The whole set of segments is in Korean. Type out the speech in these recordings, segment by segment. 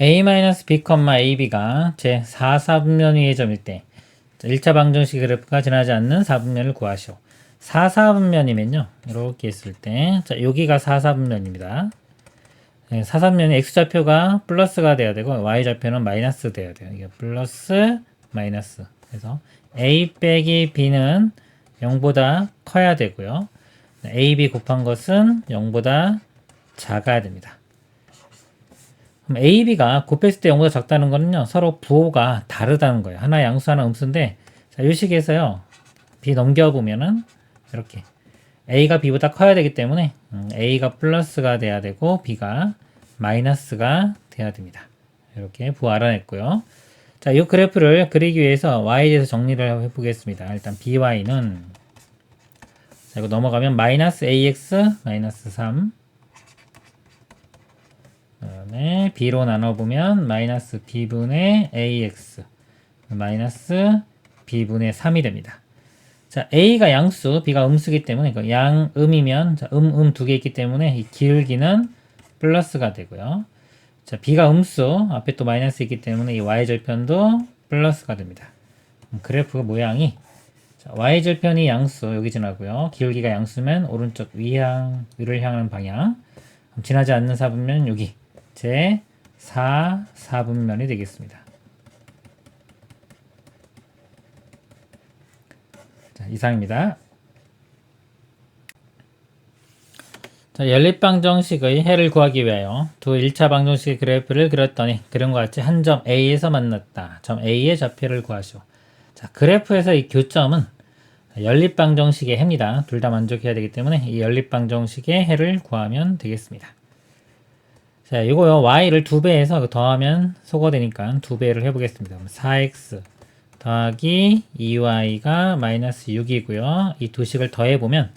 a-b, 제 4, 4분면 위의 점일 때 1차 방정식 그래프가 지나지 않는 4분면을 구하시오. 4, 4분면이면요. 이렇게 있을 때 자, 여기가 4, 4분면입니다. 4, 4분면이 x좌표가 플러스가 돼야 되고 y좌표는 마이너스 돼야 돼요. 이게 플러스, 마이너스. 그래서 a 빼기 b는 0보다 커야 되고요. a, b 곱한 것은 0보다 작아야 됩니다. 그럼 a, b가 곱했을 때 0보다 작다는 거는요. 서로 부호가 다르다는 거예요. 하나 양수 하나 음수인데 자, 이 식에서요. b 넘겨보면은 이렇게 a가 b보다 커야 되기 때문에 a가 플러스가 돼야 되고 b가 마이너스가 돼야 됩니다. 이렇게 부호 알아냈고요. 자, 이 그래프를 그리기 위해서 y에 대해서 정리를 해보겠습니다. 일단 by는 자, 이거 넘어가면 마이너스 ax 마이너스 3 그다음에 b로 나눠보면 마이너스 b분의 ax 마이너스 b분의 3이 됩니다. 자, a가 양수, b가 음수기 때문에 양음이면 자, 두 개 있기 때문에 이 기울기는 플러스가 되고요. 자, b가 음수, 앞에 또 마이너스 있기 때문에 이 y절편도 플러스가 됩니다. 그래프 모양이 자, y절편이 양수, 여기 지나고요. 기울기가 양수면 오른쪽 위를 향하는 방향. 지나지 않는 4분면 여기 제 4, 4분면이 되겠습니다. 자, 이상입니다. 자, 연립방정식의 해를 구하기 위하여 두 1차 방정식의 그래프를 그렸더니 그림과 같이 한 점 A에서 만났다. 점 A의 좌표를 구하시오. 자, 그래프에서 이 교점은 연립방정식의 해입니다. 둘 다 만족해야 되기 때문에 이 연립방정식의 해를 구하면 되겠습니다. 자, 이거요. y를 2배해서 더하면 소거 되니까 2배를 해보겠습니다. 4x 더하기 2y가 마이너스 6이고요. 이 두 식을 더해보면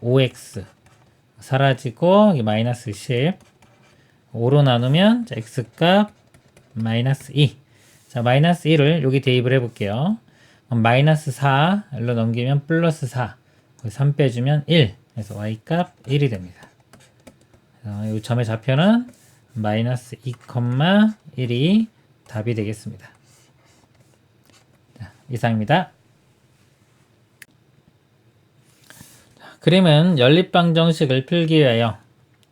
5x 사라지고 마이너스 10 5로 나누면 자, x값 마이너스 2 자, 마이너스 2를 여기 대입을 해볼게요. 마이너스 4로 넘기면 플러스 4 3 빼주면 1 그래서 y값 1이 됩니다. 이 점의 좌표는 마이너스 2,1이 답이 되겠습니다. 자, 이상입니다. 그림은 연립방정식을 풀기 위하여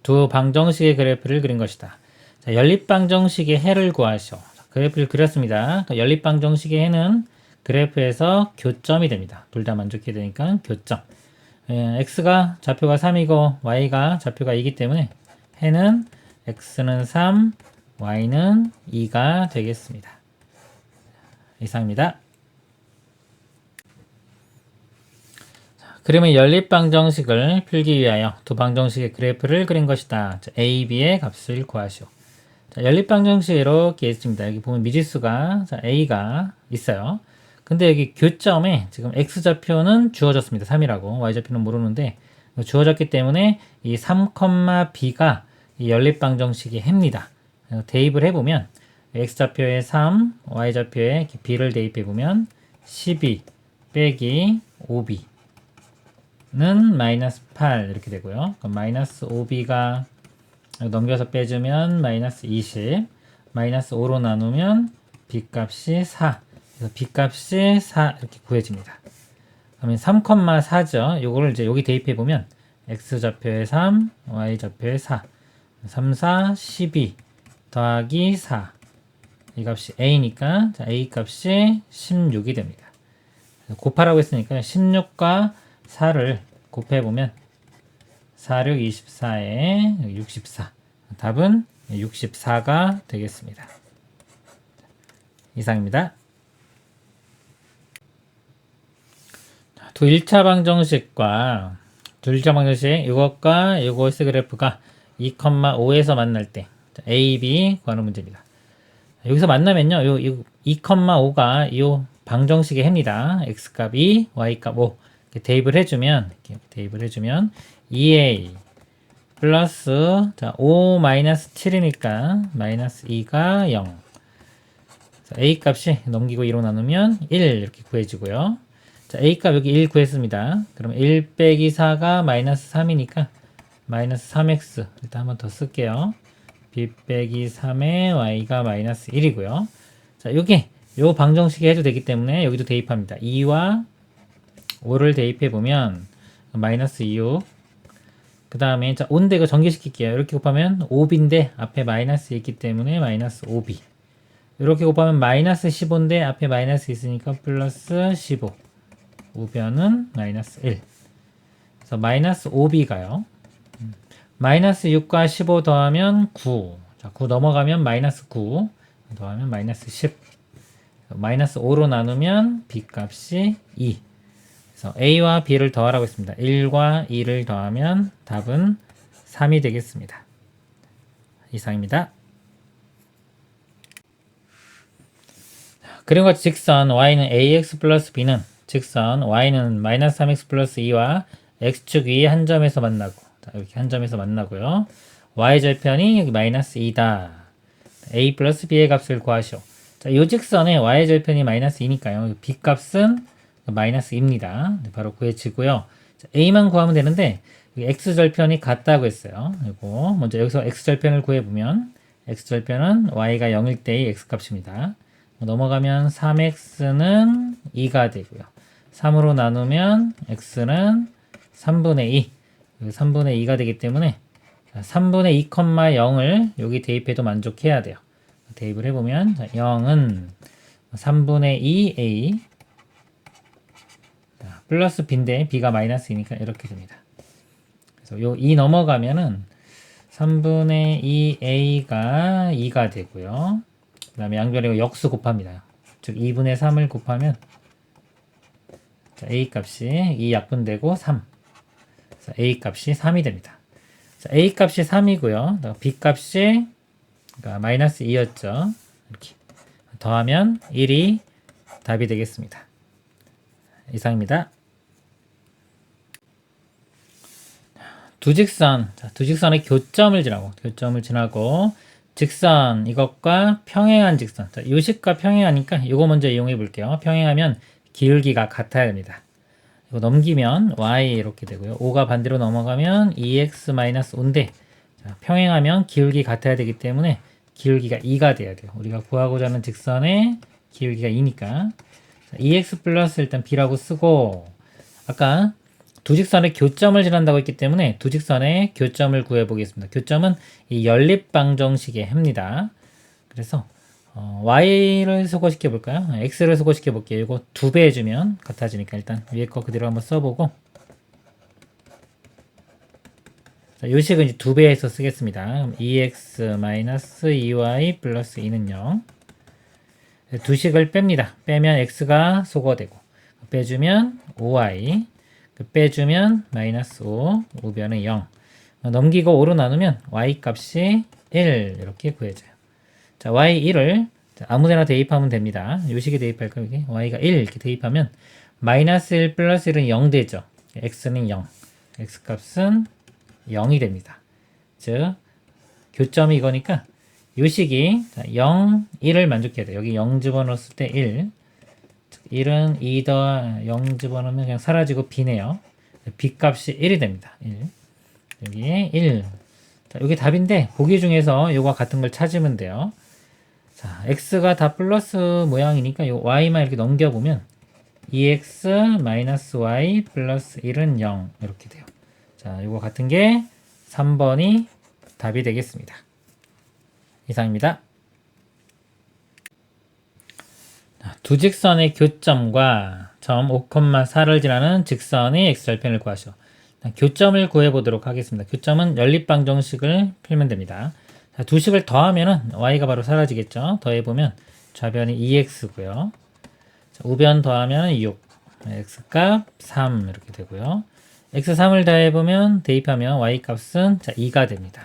두 방정식의 그래프를 그린 것이다. 자, 연립방정식의 해를 구하시오. 그래프를 그렸습니다. 연립방정식의 해는 그래프에서 교점이 됩니다. 둘 다 만족해야 되니까 교점. x가 좌표가 3이고 y가 좌표가 2이기 때문에 해는 x는 3, y는 2가 되겠습니다. 이상입니다. 그림의 연립방정식을 풀기 위하여 두 방정식의 그래프를 그린 것이다. 자, a, b의 값을 구하시오. 자, 연립방정식이 이렇게 있습니다. 여기 보면 미지수가 자, a가 있어요. 근데 여기 교점에 지금 x좌표는 주어졌습니다. 3이라고 y좌표는 모르는데 주어졌기 때문에 이 3, b가 이 연립방정식의 해입니다. 대입을 해보면 x좌표에 3, y좌표에 b를 대입해보면 12 빼기 5b 는 마이너스 8 이렇게 되고요. 그럼 마이너스 5b가 넘겨서 빼주면 마이너스 20 마이너스 5로 나누면 b값이 4 그래서 b값이 4 이렇게 구해집니다. 그러면 3,4죠. 요거를 이제 여기 대입해보면 x좌표에 3 y좌표에 4 3, 4, 12 더하기 4 이 값이 a니까 자, a 값이 16이 됩니다. 곱하라고 했으니까 16과 4를 곱해보면 4, 6, 24에 64 답은 64가 되겠습니다. 이상입니다. 두 1차 방정식과 두 1차 방정식 이것과 이것의 그래프가 2,5에서 만날 때 a, b 구하는 문제입니다. 여기서 만나면요. 요 2,5가 이 방정식의 해입니다. x값 2, y값 5 대입을 해주면 2a 플러스 자, 5 마이너스 7이니까 마이너스 2가 0 a 값이 넘기고 2로 나누면 1 이렇게 구해지고요. 자, a 값 여기 1 구했습니다. 그럼 1 빼기 4가 마이너스 3이니까 마이너스 3x 일단 한번 더 쓸게요. b 빼기 3에 y가 마이너스 1이고요. 자, 요 방정식이 해도 되기 때문에 여기도 대입합니다. 2와 5를 대입해 보면 마이너스 6. 그 다음에 자, 5인데 이거 전개시킬게요. 이렇게 곱하면 5b인데 앞에 마이너스 있기 때문에 마이너스 5b. 이렇게 곱하면 마이너스 15인데 앞에 마이너스 있으니까 플러스 15. 우변은 마이너스 1. 그래서 마이너스 5b가요. 마이너스 6과 15 더하면 9. 자, 9 넘어가면 마이너스 9. 더하면 마이너스 10. 마이너스 5로 나누면 b 값이 2. 그래서 a와 b를 더하라고 했습니다. 1과 2를 더하면 답은 3이 되겠습니다. 이상입니다. 그림과 같이 직선 y는 ax 플러스 b는 직선 y는 마이너스 3x 플러스 2와 x축 위에 한 점에서 만나고, 자, 이렇게 한 점에서 만나고요. y절편이 여기 마이너스 2다. a 플러스 b의 값을 구하시오. 자, 이 직선에 y절편이 마이너스 2니까요. b 값은 마이너스 2입니다. 바로 구해지고요. 자, a만 구하면 되는데 x절편이 같다고 했어요. 그리고 먼저 여기서 x절편을 구해보면 x절편은 y가 0일 때의 x값입니다. 넘어가면 3x는 2가 되고요. 3으로 나누면 x는 3분의 2. 3분의 2가 되기 때문에 3분의 2,0을 여기 대입해도 만족해야 돼요. 대입을 해보면 0은 3분의 2a 플러스 b인데 b가 마이너스 2니까 이렇게 됩니다. 그래서 요 2 넘어가면은 3분의 2a가 2가 되고요. 그 다음에 양변에 역수 곱합니다. 즉 2분의 3을 곱하면 자, a 값이 2 약분되고 3. 그래서 a 값이 3이 됩니다. 자, a 값이 3이고요. b 값이 그러니까 마이너스 2였죠. 이렇게 더하면 1이 답이 되겠습니다. 이상입니다. 두 직선의 교점을 지나고 직선 이것과 평행한 직선. 자, 요식과 평행하니까 이거 먼저 이용해 볼게요. 평행하면 기울기가 같아야 됩니다. 이거 넘기면 y 이렇게 되고요. 5가 반대로 넘어가면 2x-5인데 자, 평행하면 기울기 같아야 되기 때문에 기울기가 2가 돼야 돼요. 우리가 구하고자 하는 직선의 기울기가 2니까 2x 플러스 일단 b라고 쓰고 아까 두 직선의 교점을 지난다고 했기 때문에 두 직선의 교점을 구해 보겠습니다. 교점은 이 연립방정식의 해입니다. 그래서 y를 소거시켜 볼까요? x를 소거시켜 볼게요. 이거 2배 해주면 같아지니까 일단 위에 거 그대로 한번 써보고 자, 요식은 이제 2배해서 쓰겠습니다. 그럼 2x-2y 플러스 2는 0. 두 식을 뺍니다. 빼면 x가 소거되고 빼주면 5y 빼주면 마이너스 5 우변은 0 넘기고 5로 나누면 y 값이 1 이렇게 구해져요. 자, y1을 아무데나 대입하면 됩니다. 요식에 대입할까요? 이게 y가 1 이렇게 대입하면 마이너스 1 플러스 1은 0 되죠. x는 0 x 값은 0이 됩니다. 즉 교점이 이거니까 요식이 0, 1을 만족해야 돼요. 여기 0 집어넣었을 때 1. 1은 2 더 0 집어넣으면 그냥 사라지고 b네요. b 값이 1이 됩니다. 1. 여기에 1. 자, 여기 답인데 보기 중에서 요거 같은 걸 찾으면 돼요. 자, x가 다 플러스 모양이니까 요 y만 이렇게 넘겨보면 2x-y 플러스 1은 0 이렇게 돼요. 자, 요거 같은 게 3번이 답이 되겠습니다. 이상입니다. 두 직선의 교점과 점 5,4를 지나는 직선의 x절편을 구하시오. 교점을 구해보도록 하겠습니다. 교점은 연립방정식을 풀면 됩니다. 자, 두 식을 더하면 y가 바로 사라지겠죠. 더해보면 좌변이 2x고요. 자, 우변 더하면 6, x값 3 이렇게 되고요. x3을 더해보면 대입하면 y값은 2가 됩니다.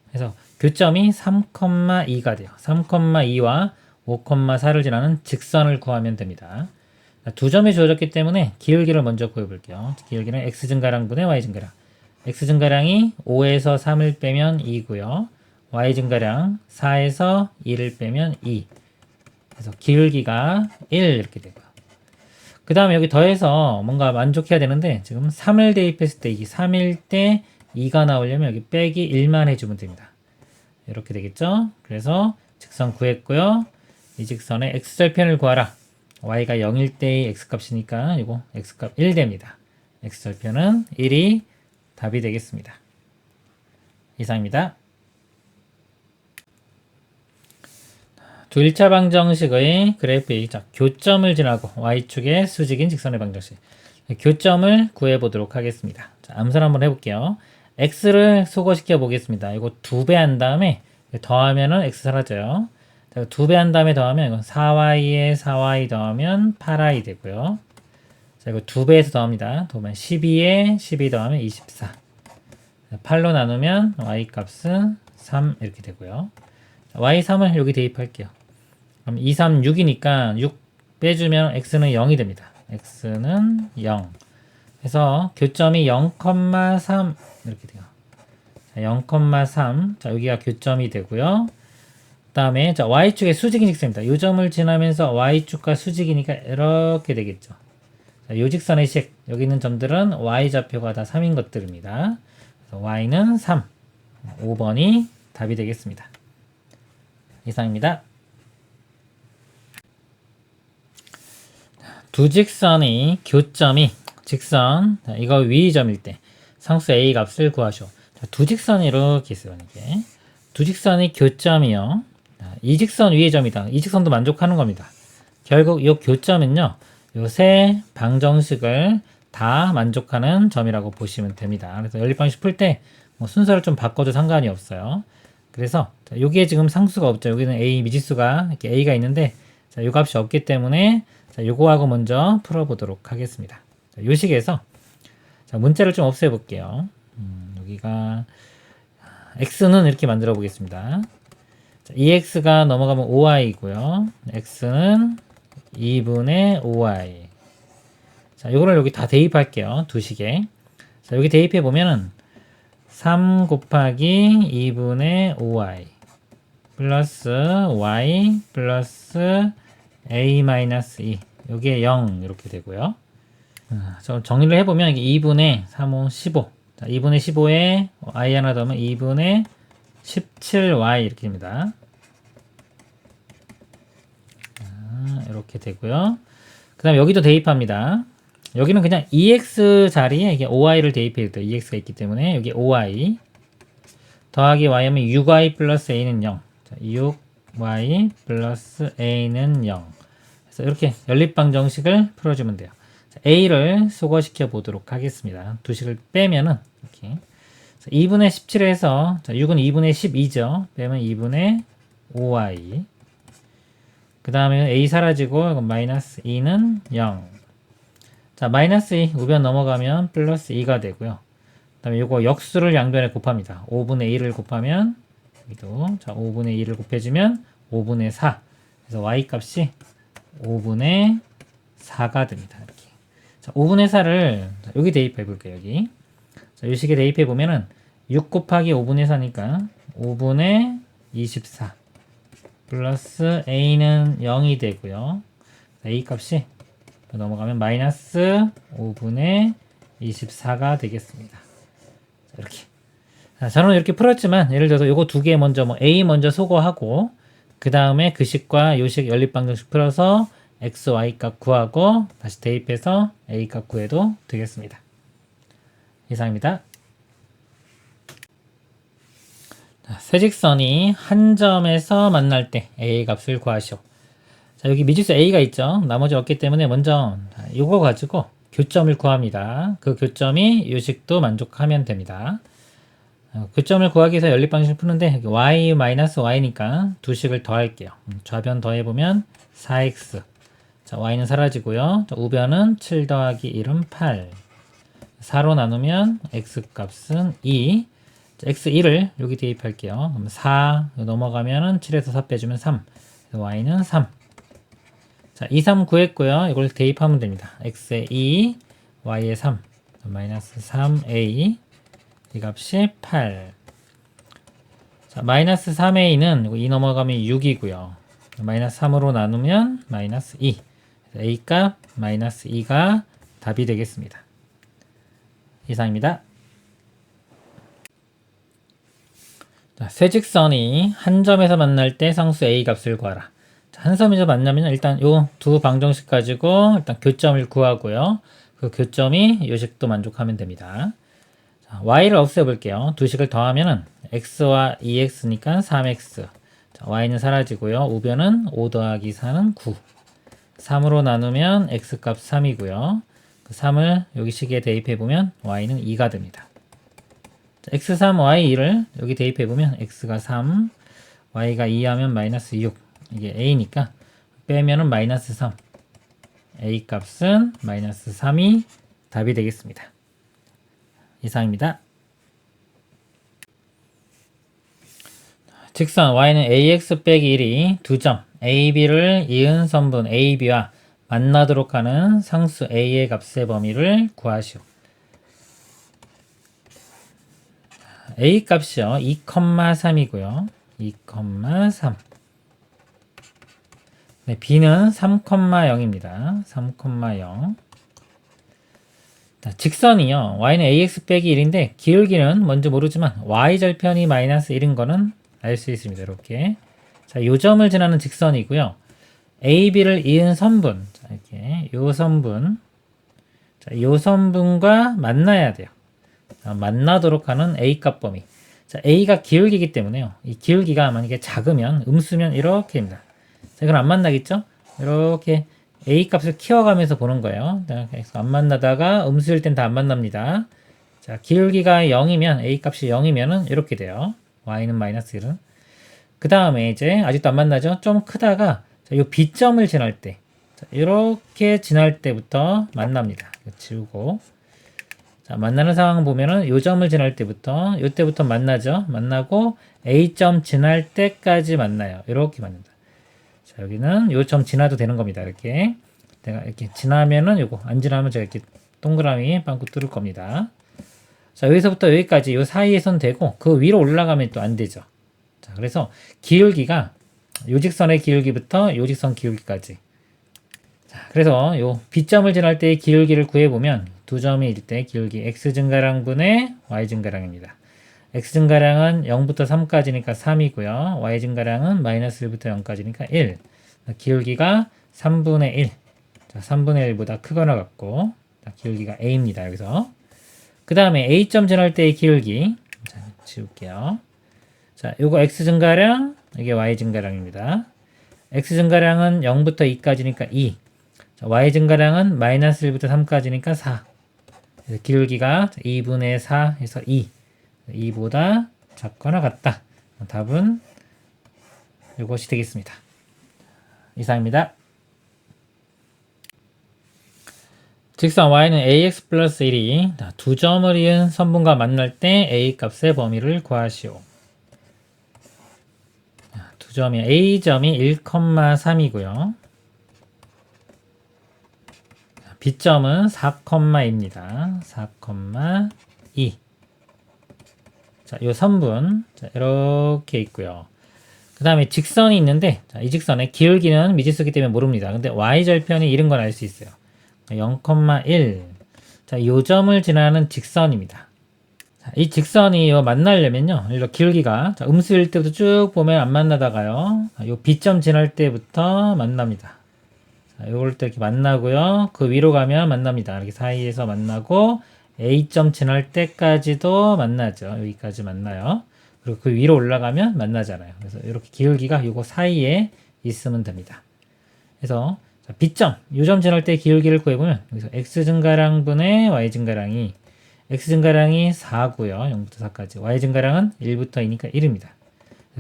그래서 교점이 3,2가 돼요. 3,2와 5,4를 지나는 직선을 구하면 됩니다. 두 점이 주어졌기 때문에 기울기를 먼저 구해볼게요. 기울기는 x증가량 분의 y증가량. x증가량이 5에서 3을 빼면 2고요. y증가량 4에서 2를 빼면 2. 그래서 기울기가 1 이렇게 되고요. 그 다음에 여기 더해서 뭔가 만족해야 되는데 지금 3을 대입했을 때 이게 3일 때 2가 나오려면 여기 빼기 1만 해주면 됩니다. 이렇게 되겠죠. 그래서 직선 구했고요. 이 직선의 x절편을 구하라. y가 0일 때의 x값이니까 이거 x값 1 됩니다. x절편은 1이 답이 되겠습니다. 이상입니다. 두 1차 방정식의 그래프의 교점을 지나고 y축의 수직인 직선의 방정식. 교점을 구해보도록 하겠습니다. 자, 암산 한번 해볼게요. x를 소거시켜 보겠습니다. 이거 2배 한 다음에 더하면은 x 사라져요. 2배 한 다음에 더하면 이건 4y에 4y 더하면 8y 되고요. 자, 이거 2배에서 더합니다. 더하면 12에 12 더하면 24. 8로 나누면 y 값은 3 이렇게 되고요. 자, y3을 여기 대입할게요. 그럼 2, 3, 6이니까 6 빼주면 x는 0이 됩니다. x는 0. 그래서 교점이 0,3 이렇게 돼요. 자, 0,3. 자, 여기가 교점이 되고요. 그 다음에 자, y축의 수직인 직선입니다. 이 점을 지나면서 y축과 수직이니까 이렇게 되겠죠. 자, 이 직선의 식, 여기 있는 점들은 y좌표가 다 3인 것들입니다. 그래서 y는 3. 5번이 답이 되겠습니다. 이상입니다. 두 직선이 교점이 직선, 자, 이거 위 점일 때 상수 a 값을 구하시오. 자, 두 직선이 이렇게 있어요. 이게 두 직선이 교점이요. 자, 이 직선 위의 점이다. 이 직선도 만족하는 겁니다. 결국 이 교점은요, 요 세 방정식을 다 만족하는 점이라고 보시면 됩니다. 그래서 연립방식 풀 때 뭐 순서를 좀 바꿔도 상관이 없어요. 그래서 자, 여기에 지금 상수가 없죠. 여기는 a 미지수가 이렇게 a가 있는데 자, 요 값이 없기 때문에 자, 요거하고 먼저 풀어보도록 하겠습니다. 자, 요 식에서 자, 문자를 좀 없애 볼게요. 여기가 x는 이렇게 만들어 보겠습니다. 자, 2x가 넘어가면 5y이고요. x는 2분의 5y. 자, 요거를 여기 다 대입할게요. 두 식에. 자, 여기 대입해 보면은 3 곱하기 2분의 5y 플러스 y 플러스 a 마이너스 2. 요게 0 이렇게 되고요. 정리를 해보면 이게 2분의 3, 5, 15. 자, 2분의 15에 y 하나 더하면 2분의 17y 이렇게 됩니다. 이렇게 되고요. 그 다음에 여기도 대입합니다. 여기는 그냥 2x 자리에 이게 5y를 대입해야 돼요. 2x가 있기 때문에 여기 5y 더하기 y 하면 6y 플러스 a는 0. 자, 6y 플러스 a는 0. 그래서 이렇게 연립방정식을 풀어주면 돼요. 자, a를 소거시켜 보도록 하겠습니다. 두 식을 빼면은 이렇게 2분의 17에서 자, 6은 2분의 12죠. 빼면 2분의 5y. 그 다음에 a 사라지고 이건 마이너스 2는 0. 자, 마이너스 2 우변 넘어가면 플러스 2가 되고요. 그 다음에 이거 역수를 양변에 곱합니다. 5분의 1을 곱하면 여기도 자 5분의 1을 곱해주면 5분의 4. 그래서 y 값이 5분의 4가 됩니다. 이렇게. 자, 5분의 4를 여기 대입해 볼게요. 여기. 자, 이 식에 대입해 보면은 6 곱하기 5분의 4니까 5분의 24 플러스 a는 0이 되고요. 자, a 값이 넘어가면 마이너스 5분의 24가 되겠습니다. 자, 이렇게. 자, 저는 이렇게 풀었지만 예를 들어서 요거 두 개 먼저 뭐 a 먼저 소거하고 그 다음에 그 식과 요 식 연립방정식 풀어서 x, y 값 구하고 다시 대입해서 a 값 구해도 되겠습니다. 이상입니다. 자, 세 직선이 한 점에서 만날 때 a 값을 구하시오. 자, 여기 미지수 a가 있죠. 나머지 없기 때문에 먼저 이거 가지고 교점을 구합니다. 그 교점이 요 식도 만족하면 됩니다. 교점을 구하기 위해서 연립방식을 푸는데 y-y니까 두 식을 더할게요. 좌변 더해보면 4x. 자, y는 사라지고요. 자, 우변은 7 더하기 1은 8. 4로 나누면 x값은 2. 자, x1을 여기 대입할게요. 그럼 4 넘어가면은 7에서 4 빼주면 3. y는 3. 자, 2, 3 구했고요. 이걸 대입하면 됩니다. x에 2, y에 3. 마이너스 3a. 이 값이 8. 자, 마이너스 3a는 2 넘어가면 6이고요. 마이너스 3으로 나누면 마이너스 2. a 값 마이너스 2가 답이 되겠습니다. 이상입니다. 자, 세 직선이 한 점에서 만날 때 상수 A 값을 구하라. 자, 한 점에서 만나면 일단 요 두 방정식 가지고 일단 교점을 구하고요. 그 교점이 요 식도 만족하면 됩니다. 자, y를 없애볼게요. 두 식을 더하면은 x와 2x니까 3x. 자, y는 사라지고요. 우변은 5 더하기 4는 9. 3으로 나누면 x값 3이고요. 그 3을 여기 식에 대입해보면 y는 2가 됩니다. x3, y2를 여기 대입해보면 x가 3, y가 2 하면 마이너스 6. 이게 a니까 빼면은 마이너스 3. a 값은 마이너스 3이 답이 되겠습니다. 이상입니다. 직선 y는 ax 빼기 1이 두 점 ab를 이은 선분 ab와 만나도록 하는 상수 a의 값의 범위를 구하시오. a 값이요 2,3이고요. 2,3. 네, b는 3,0입니다. 3,0. 직선이요. y는 ax 빼기 1인데 기울기는 뭔지 모르지만 y절편이 마이너스 1인 거는 알 수 있습니다. 이렇게. 자, 요 점을 지나는 직선이고요. ab를 이은 선분. 자, 이렇게 요 선분. 자, 요 선분과 만나야 돼요. 자, 만나도록 하는 a값 범위. 자, a가 기울기이기 때문에요. 이 기울기가 만약에 작으면 음수면 이렇게입니다. 자, 이건 안 만나겠죠? 이렇게 a 값을 키워가면서 보는 거예요. 자, 그래서 안 만나다가 음수일 땐 다 안 만납니다. 자, 기울기가 0이면 a 값이 0이면은 이렇게 돼요. y는 마이너스 1은. 그 다음에 이제 아직도 안 만나죠? 좀 크다가 자, 요 B점을 지날 때 자, 이렇게 지날 때부터 만납니다. 지우고 자, 만나는 상황 보면은 요 점을 지날 때부터 요때부터 만나죠. 만나고 A점 지날 때까지 만나요. 이렇게 만납니다. 자, 여기는 요 점 지나도 되는 겁니다. 이렇게 내가 이렇게 지나면은 요거 안 지나면 제가 이렇게 동그라미 빵꾸 뚫을 겁니다. 자, 여기서부터 여기까지 요 사이에선 되고 그 위로 올라가면 또 안 되죠. 자, 그래서 기울기가 요 직선의 기울기부터 요 직선 기울기까지. 자, 그래서 요 B점을 지날 때의 기울기를 구해보면 두 점일 때 기울기 x 증가량분의 y 증가량입니다. x 증가량은 0부터 3까지니까 3이고요. y 증가량은 마이너스 1부터 0까지니까 1. 기울기가 3분의 1. 자, 3분의 1보다 크거나 같고 자, 기울기가 a입니다. 여기서. 그 다음에 A점 지날 때의 기울기. 자, 지울게요. 자, 요거 X 증가량, 이게 Y 증가량입니다. X 증가량은 0부터 2까지니까 2. 자, Y 증가량은 마이너스 1부터 3까지니까 4. 그래서 기울기가 2분의 4 해서 2. 2보다 작거나 같다. 답은 이것이 되겠습니다. 이상입니다. 직선 y는 ax 플러스 1이 두 점을 이은 선분과 만날 때 a 값의 범위를 구하시오. 두 점이 a점이 1,3이고요. b점은 4,2입니다. 4,2. 자, 요 선분 자, 이렇게 있고요. 그 다음에 직선이 있는데 자, 이 직선의 기울기는 미지수기 때문에 모릅니다. 근데 y절편이 이런 건 알 수 있어요. 0,1. 자, 요 점을 지나는 직선입니다. 자, 이 직선이 만나려면요. 이렇게 기울기가 자, 음수일 때부터 쭉 보면 안 만나다가요. 요 B점 지날 때부터 만납니다. 자, 요걸 때 이렇게 만나고요. 그 위로 가면 만납니다. 이렇게 사이에서 만나고 A점 지날 때까지도 만나죠. 여기까지 만나요. 그리고 그 위로 올라가면 만나잖아요. 그래서 이렇게 기울기가 요거 사이에 있으면 됩니다. 그래서 자, B점, 요점 지날 때 기울기를 구해보면 여기서 x 증가량분의 y 증가량이 x 증가량이 4고요. 0부터 4까지. y 증가량은 1부터 2니까 1입니다.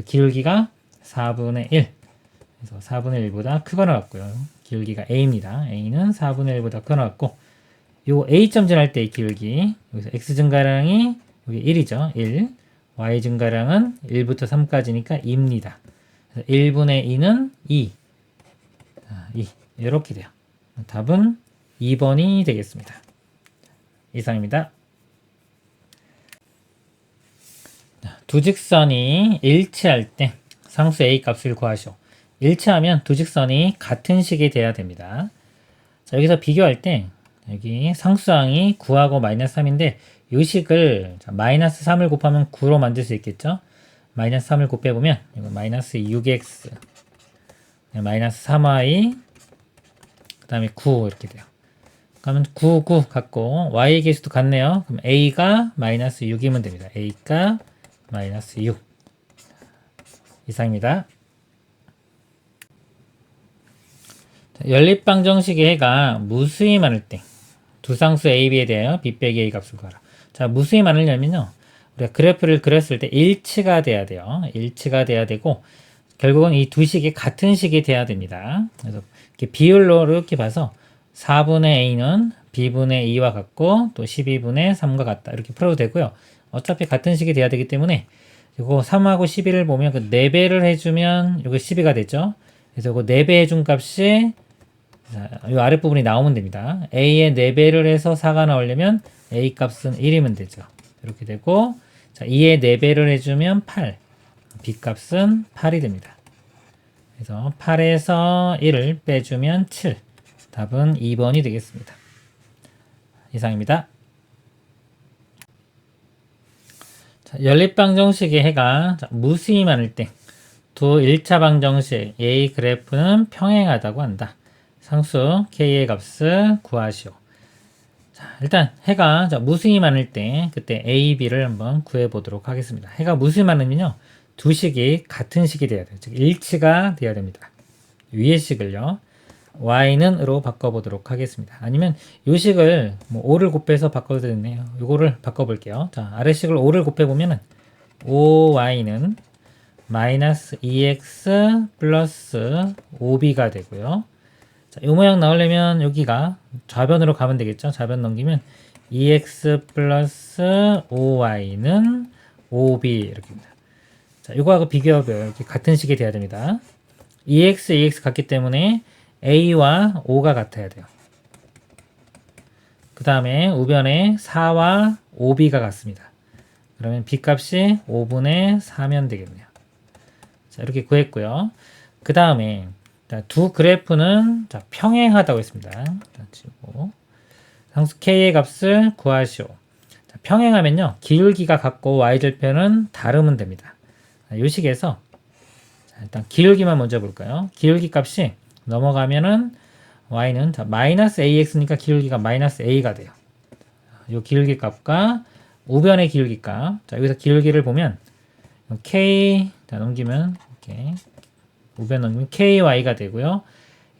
기울기가 4분의 1. 그래서 4분의 1보다 크거나 같고요. 기울기가 a입니다. a는 4분의 1보다 크거나 같고 요 a점 지날 때의 기울기 여기서 x 증가량이 여기 1이죠. 1. y 증가량은 1부터 3까지니까 2입니다. 1분의 2는 2. 2. 이렇게 돼요. 답은 2번이 되겠습니다. 이상입니다. 두 직선이 일치할 때 상수 A 값을 구하시오. 일치하면 두 직선이 같은 식이 돼야 됩니다. 자, 여기서 비교할 때 여기 상수항이 9하고 마이너스 3인데 이 식을 마이너스 3을 곱하면 9로 만들 수 있겠죠? 마이너스 3을 곱해보면 이거 마이너스 6x 마이너스 3y 그 다음에 9 이렇게 돼요. 그러면 9, 9 같고 y의 개수도 같네요. 그럼 a가 마이너스 6이면 됩니다. a가 마이너스 6 이상입니다. 연립방정식의 해가 무수히 많을 때 두 상수 a, b에 대하여 b 빼기 a 값을 구하라. 자, 무수히 많으려면요, 우리가 그래프를 그렸을 때 일치가 돼야 돼요. 일치가 돼야 되고 결국은 이 두 식이 같은 식이 돼야 됩니다. 그래서 이렇게 비율로 이렇게 봐서 4분의 a는 b분의 2와 같고 또 12분의 3과 같다 이렇게 풀어도 되고요. 어차피 같은 식이 돼야 되기 때문에 이거 3하고 12를 보면 그 4배를 해주면 이거 12가 되죠. 그래서 이거 4배 해준 값이 이 아랫부분이 나오면 됩니다. a의 4배를 해서 4가 나오려면 a 값은 1이면 되죠. 이렇게 되고, 자, 2의 4배를 해주면 8, b 값은 8이 됩니다. 그래서 8에서 1을 빼주면 7, 답은 2번이 되겠습니다. 이상입니다. 자, 연립방정식의 해가 무수히 많을 때 두 1차 방정식 A 그래프는 평행하다고 한다. 상수 K의 값을 구하시오. 자, 일단 해가 무수히 많을 때 그때 A, B를 한번 구해 보도록 하겠습니다. 해가 무수히 많으면요, 두 식이 같은 식이 돼야 돼요. 즉 일치가 돼야 됩니다. 위의 식을요 y는 으로 바꿔보도록 하겠습니다. 아니면 이 식을 뭐 5를 곱해서 바꿔도 되네요. 이거를 바꿔볼게요. 자, 아래식을 5를 곱해보면은 5y는 마이너스 2x 플러스 5b가 되고요. 자, 이 모양 나오려면 여기가 좌변으로 가면 되겠죠. 좌변 넘기면 2x 플러스 5y는 5b 이렇게입니다. 자, 이거하고 비교하고요. 이렇게 같은 식이 돼야 됩니다. 2x, 2x 같기 때문에 a와 5가 같아야 돼요. 그 다음에 우변에 4와 5b가 같습니다. 그러면 b 값이 5분의 4면 되겠네요. 자, 이렇게 구했고요. 그 다음에 두 그래프는 평행하다고 했습니다. 상수 k의 값을 구하시오. 자, 평행하면요, 기울기가 같고 y절편은 다르면 됩니다. 이 식에서 일단 기울기만 먼저 볼까요? 기울기 값이 넘어가면은 y는 마이너스 ax니까 기울기가 마이너스 a가 돼요. 이 기울기 값과 우변의 기울기 값. 자, 여기서 기울기를 보면 k 넘기면 이렇게 우변 넘기면 ky가 되고요.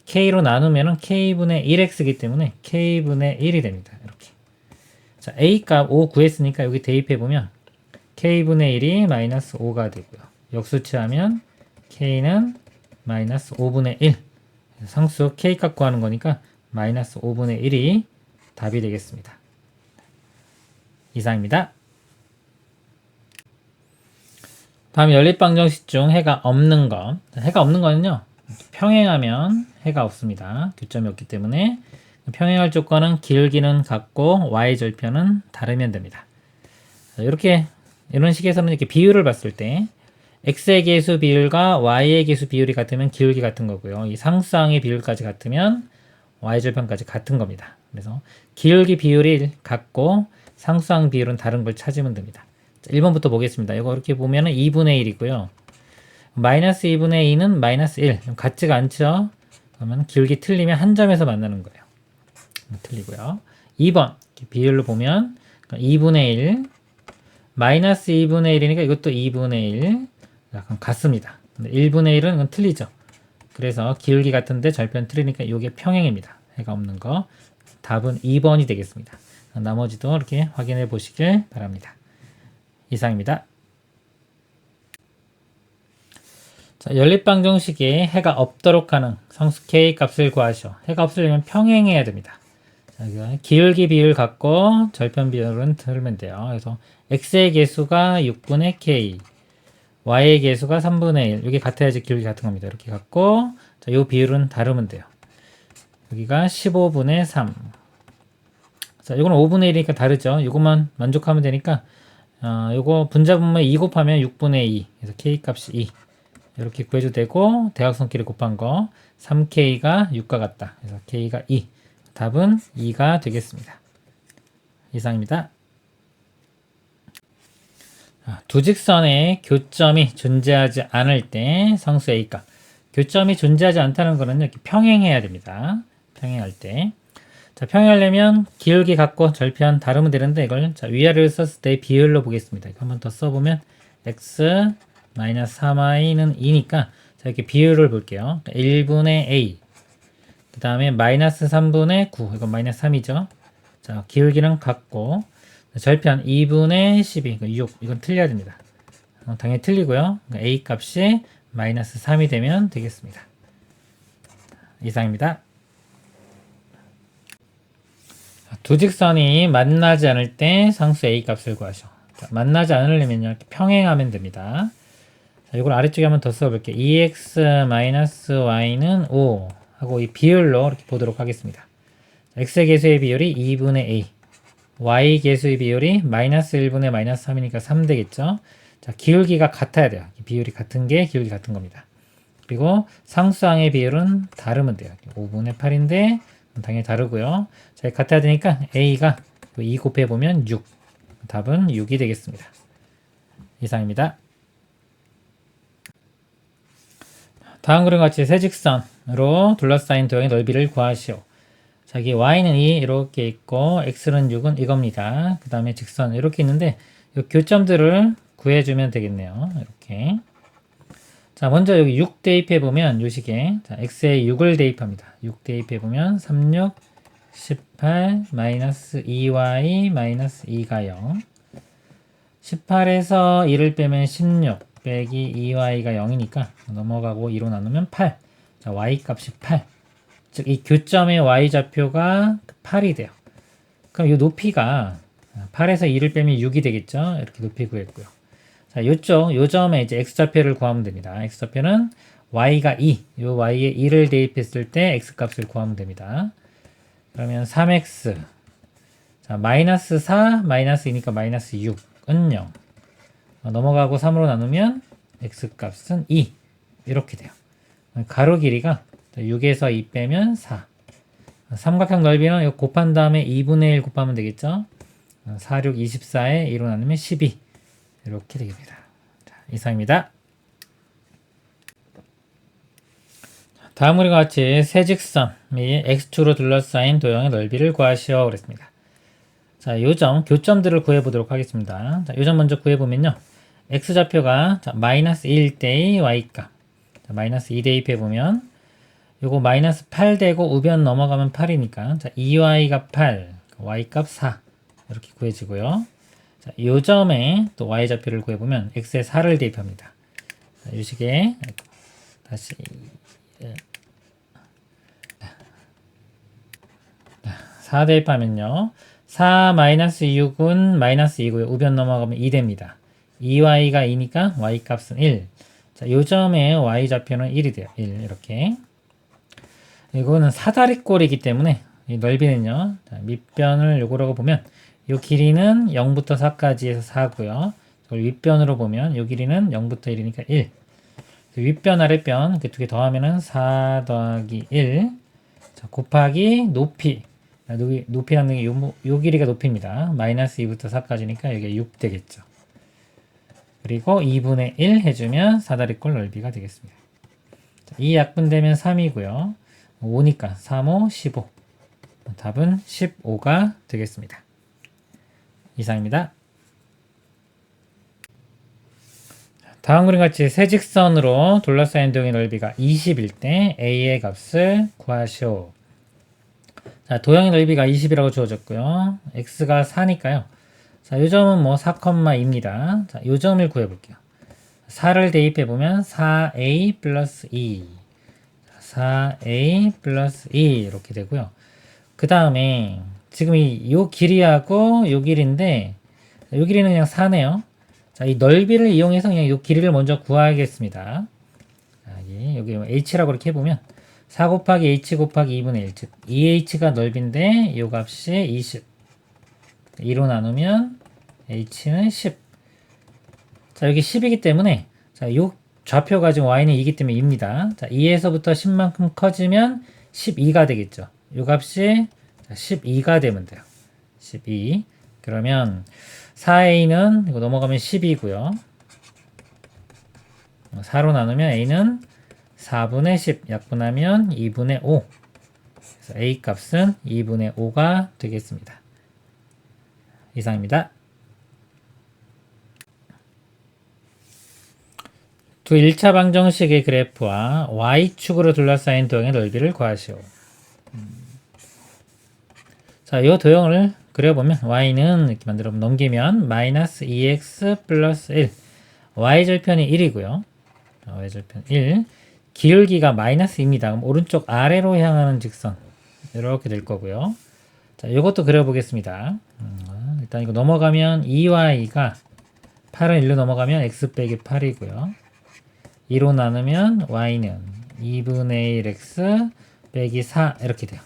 k로 나누면은 k분의 1x이기 때문에 k분의 1이 됩니다. 이렇게. 자, a 값 5 구했으니까 여기 대입해 보면 k분의 1이 마이너스 5가 되고요. 역수치하면 k는 마이너스 5분의 1. 상수 k 값 구하는 거니까 마이너스 5분의 1이 답이 되겠습니다. 이상입니다. 다음 연립방정식 중 해가 없는 것. 해가 없는 거는요, 평행하면 해가 없습니다. 교점이 없기 때문에 평행할 조건은 기울기는 같고 y절편은 다르면 됩니다. 이렇게 이런 식에서는 이렇게 비율을 봤을 때 x의 계수 비율과 y의 계수 비율이 같으면 기울기 같은 거고요. 이 상수항의 비율까지 같으면 y절편까지 같은 겁니다. 그래서 기울기 비율이 같고 상수항 비율은 다른 걸 찾으면 됩니다. 자, 1번부터 보겠습니다. 이거 이렇게 보면은 2분의 1이고요. 마이너스 2분의 2는 마이너스 1. 같지가 않죠? 그러면 기울기 틀리면 한 점에서 만나는 거예요. 틀리고요. 2번 비율로 보면 2분의 1 마이너스 2분의 1이니까 이것도 2분의 1 약간 같습니다. 근데 1분의 1은 이건 틀리죠. 그래서 기울기 같은데 절편 틀리니까 이게 평행입니다. 해가 없는 거. 답은 2번이 되겠습니다. 나머지도 이렇게 확인해 보시길 바랍니다. 이상입니다. 자, 연립방정식에 해가 없도록 하는 상수 k 값을 구하시오. 해가 없으려면 평행해야 됩니다. 자, 기울기 비율 갖고 절편 비율은 틀면 돼요. 그래서 x의 개수가 6분의 k, y의 개수가 3분의 1. 이게 같아야지 기울기 같은 겁니다. 이렇게 갖고 자, 이 비율은 다르면 돼요. 여기가 15분의 3. 자, 이거는 5분의 1이니까 다르죠. 이것만 만족하면 되니까 요거 분자분모에 2 곱하면 6분의 2. 그래서 k 값이 2. 이렇게 구해도 되고 대각선끼리 곱한 거 3k가 6과 같다. 그래서 k가 2. 답은 2가 되겠습니다. 이상입니다. 두 직선의 교점이 존재하지 않을 때 상수 A값. 교점이 존재하지 않다는 거는 이렇게 평행해야 됩니다. 평행할 때. 자, 평행하려면 기울기 갖고 절편 다루면 되는데 이걸 자, 위아래를 썼을 때 비율로 보겠습니다. 한 번 더 써보면 x 3y는 2니까 자, 이렇게 비율을 볼게요. 1분의 a 그 다음에 마이너스 3분의 9 이건 마이너스 3이죠. 자, 기울기는 같고 절편 2분의 12 6 이건 틀려야 됩니다. 당연히 틀리고요. a 값이 마이너스 3이 되면 되겠습니다. 이상입니다. 두 직선이 만나지 않을 때 상수 a 값을 구하시오. 자, 만나지 않으려면요 이렇게 평행하면 됩니다. 자, 이걸 아래쪽에 한번 더 써볼게요. 2x-y는 5 하고 이 비율로 이렇게 보도록 하겠습니다. x의 계수의 비율이 2분의 a, y 계수의 비율이 마이너스 1분의 마이너스 3이니까 3 되겠죠. 자, 기울기가 같아야 돼요. 비율이 같은 게 기울기 같은 겁니다. 그리고 상수항의 비율은 다르면 돼요. 5분의 8인데 당연히 다르고요. 자, 같아야 되니까 a가 2 곱해보면 6. 답은 6이 되겠습니다. 이상입니다. 다음 그림과 같이 세 직선으로 둘러싸인 도형의 넓이를 구하시오. 자, 여기 y는 2 이렇게 있고 x는 6은 이겁니다. 그 다음에 직선 이렇게 있는데 이 교점들을 구해주면 되겠네요. 이렇게. 자, 먼저 여기 6 대입해보면 요 식에 자, x에 6을 대입합니다. 6 대입해보면 36, 18, 마이너스 2y, 마이너스 2가 0. 18에서 1을 빼면 16, 빼기 2y가 0이니까 넘어가고 2로 나누면 8. 자, y 값이 8. 즉, 이 교점의 y좌표가 8이 돼요. 그럼 이 높이가 8에서 2를 빼면 6이 되겠죠? 이렇게 높이 구했고요. 자, 요 점에 이제 x좌표를 구하면 됩니다. x좌표는 y가 2, 요 y에 2를 대입했을 때 x값을 구하면 됩니다. 그러면 3x, 자, 마이너스 4, 마이너스 2니까 마이너스 6은 0. 넘어가고 3으로 나누면 x값은 2. 이렇게 돼요. 가로 길이가 6에서 2 빼면 4. 삼각형 넓이는 이거 곱한 다음에 2분의 1 곱하면 되겠죠? 4, 6, 24에 2로 나누면 12. 이렇게 되겠습니다. 자, 이상입니다. 다음 그림과 같이 세 직선 및 x축으로 둘러싸인 도형의 넓이를 구하시오 그랬습니다. 자, 요점, 교점들을 구해보도록 하겠습니다. 자, 요점 먼저 구해보면요. x좌표가 마이너스 1 대의 y값. 자, 마이너스 2 대입해보면 요거 마이너스 8 되고 우변 넘어가면 8이니까 자, 2y가 8, y값 4 이렇게 구해지고요. 자, 요 점에 또 y좌표를 구해보면 x에 4를 대입합니다. 자, 이 식에 다시 4 대입하면요. 4 마이너스 6은 마이너스 2고요. 우변 넘어가면 2 됩니다. 2y가 2니까 y값은 1. 자, 요 점에 y좌표는 1이 돼요. 1 이렇게. 이거는 사다리꼴이기 때문에 이 넓이는요. 자, 밑변을 요거라고 보면 요 길이는 0부터 4까지 해서 4고요. 윗변으로 보면 요 길이는 0부터 1이니까 1. 윗변 아랫변 이렇게 두 개 더하면은 4 더하기 1. 자, 곱하기 높이. 높이라는 게 요 길이가 높이입니다. 마이너스 2부터 4까지니까 이게 6 되겠죠. 그리고 2분의 1 해주면 사다리꼴 넓이가 되겠습니다. 자, 이 약분되면 3이고요. 5니까 3, 5, 15. 답은 15가 되겠습니다. 이상입니다. 다음 그림 같이 세 직선으로 둘러싸인 도형의 넓이가 20일 때 a의 값을 구하시오. 자, 도형의 넓이가 20이라고 주어졌고요. x가 4니까요. 자, 요 점은 뭐 4,2입니다. 자, 요 점을 구해볼게요. 4를 대입해보면 4a 플러스 2. 4a 플러스 2 이렇게 되고요. 그 다음에 지금 요 길이하고 요 길인데 요 길이는 그냥 4네요. 자, 이 넓이를 이용해서 그냥 요 길이를 먼저 구하겠습니다. 자, 여기 h라고 이렇게 해보면 4 곱하기 h 곱하기 2분의 1, 즉 2h가 넓인데 요 값이 20. 2로 나누면 h는 10. 자, 여기 10이기 때문에 자, 요 좌표가 지금 y는 2이기 때문에 2입니다. 자, 2에서부터 10만큼 커지면 12가 되겠죠. 요 값이 12가 되면 돼요. 12. 그러면 4a는 이거 넘어가면 10이고요. 4로 나누면 a는 4분의 10, 약분하면 2분의 5. 그래서 a 값은 2분의 5가 되겠습니다. 이상입니다. 두 1차 방정식의 그래프와 y축으로 둘러싸인 도형의 넓이를 구하시오. 자, 이 도형을 그려보면 y는 이렇게 만들어 넘기면 마이너스 2x 플러스 1, y절편이 1이고요. y절편 1, 기울기가 마이너스입니다. 그럼 오른쪽 아래로 향하는 직선 이렇게 될 거고요. 자, 이것도 그려보겠습니다. 일단 이거 넘어가면 2y가 8은 1로 넘어가면 x 빼기 8이고요. 2로 나누면 y는 2분의 1x 빼기 4 이렇게 돼요.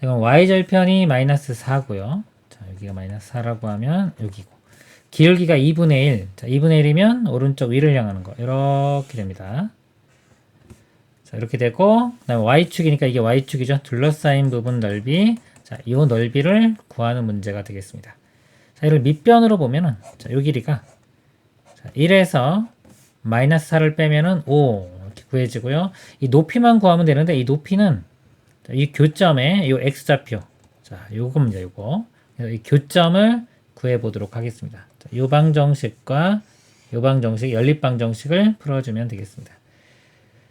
그럼 y절편이 마이너스 4고요. 자, 여기가 마이너스 4라고 하면 여기고, 기울기가 2분의 1. 자, 2분의 1이면 오른쪽 위를 향하는 거 이렇게 됩니다. 자, 이렇게 되고, 그다음에 y축이니까 이게 y축이죠. 둘러싸인 부분 넓이. 자, 이 넓이를 구하는 문제가 되겠습니다. 자, 이를 밑변으로 보면은, 자, 요 길이가, 자, 1에서 마이너스 4를 빼면은 5 이렇게 구해지고요. 이 높이만 구하면 되는데, 이 높이는 자, 이 교점에 이 x좌표, 자, 요겁니다. 요거. 그래서 이 교점을 구해 보도록 하겠습니다. 자, 요 방정식과 요 방정식, 연립 방정식을 풀어주면 되겠습니다.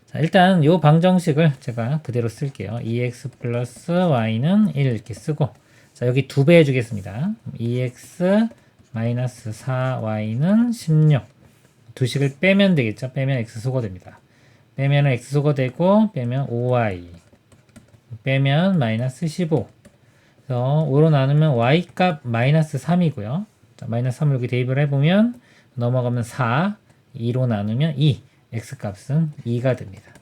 자, 일단 요 방정식을 제가 그대로 쓸게요. 2x 플러스 y는 1 이렇게 쓰고, 자, 여기 2배 해주겠습니다. 2x 마이너스 4y는 16. 두 식을 빼면 되겠죠. 빼면 x 소거됩니다. 빼면 x 소거되고, 빼면 5y. 빼면 마이너스 15. 그래서 5로 나누면 y 값 마이너스 3이고요. 자, 마이너스 3을 여기 대입을 해보면 넘어가면 4, 2로 나누면 2, x 값은 2가 됩니다.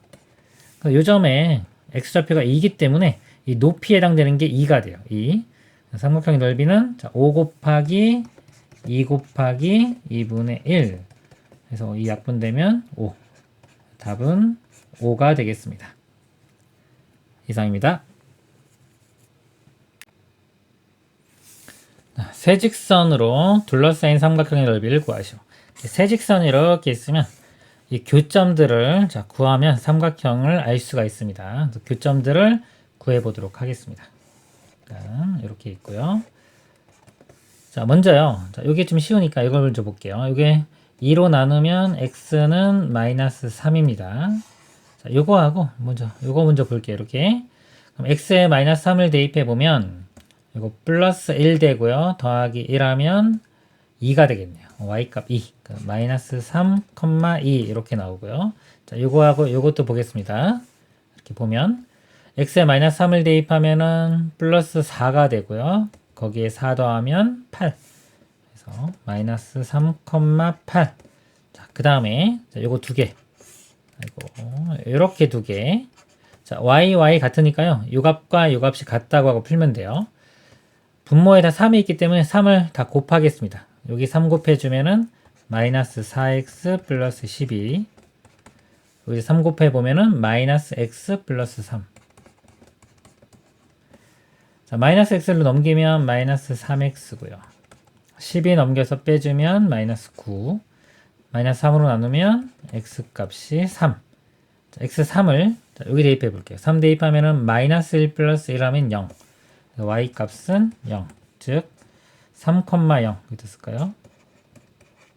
요 점에 x좌표가 2이기 때문에 이 높이에 해당되는 게 2가 돼요. 2. 삼각형의 넓이는 자, 5 곱하기 2 곱하기 2분의 1. 그래서 이 약분되면 5. 답은 5가 되겠습니다. 이상입니다. 세 직선으로 둘러싸인 삼각형의 넓이를 구하시오. 세 직선이 이렇게 있으면 이 교점들을 자, 구하면 삼각형을 알 수가 있습니다. 교점들을 구해 보도록 하겠습니다. 자, 이렇게 있고요. 자, 먼저요. 자, 이게 좀 쉬우니까 이걸 먼저 볼게요. 이게 2로 나누면 x는 마이너스 3입니다. 자, 요거 먼저 볼게요. 이렇게. 그럼 x에 마이너스 3을 대입해 보면 이거 플러스 1 되고요. 더하기 1 하면 2가 되겠네요. y값 2. 마이너스 3, 2 이렇게 나오고요. 자, 요거하고 요것도 보겠습니다. 이렇게 보면 x에 마이너스 3을 대입하면은 플러스 4가 되고요. 거기에 4 더하면 8. 그래서 마이너스 3, 8. 자, 그 다음에 요거 두 개. 이렇게 두 개. 자, y 같으니까요. 요 값과 요 값이 같다고 하고 풀면 돼요. 분모에다 3이 있기 때문에 3을 다 곱하겠습니다. 여기 3 곱해주면은 마이너스 4x 플러스 12. 여기 3 곱해보면은 마이너스 x 플러스 3. 자, 마이너스 x로 넘기면 마이너스 3x고요. 12 넘겨서 빼주면 마이너스 9. 마이너스 3으로 나누면 x 값이 3. 자, x 3을 여기 대입해 볼게요. 3 대입하면은 마이너스 1 플러스 1 하면 0. y 값은 0. 즉 3,0 여기도 쓸까요?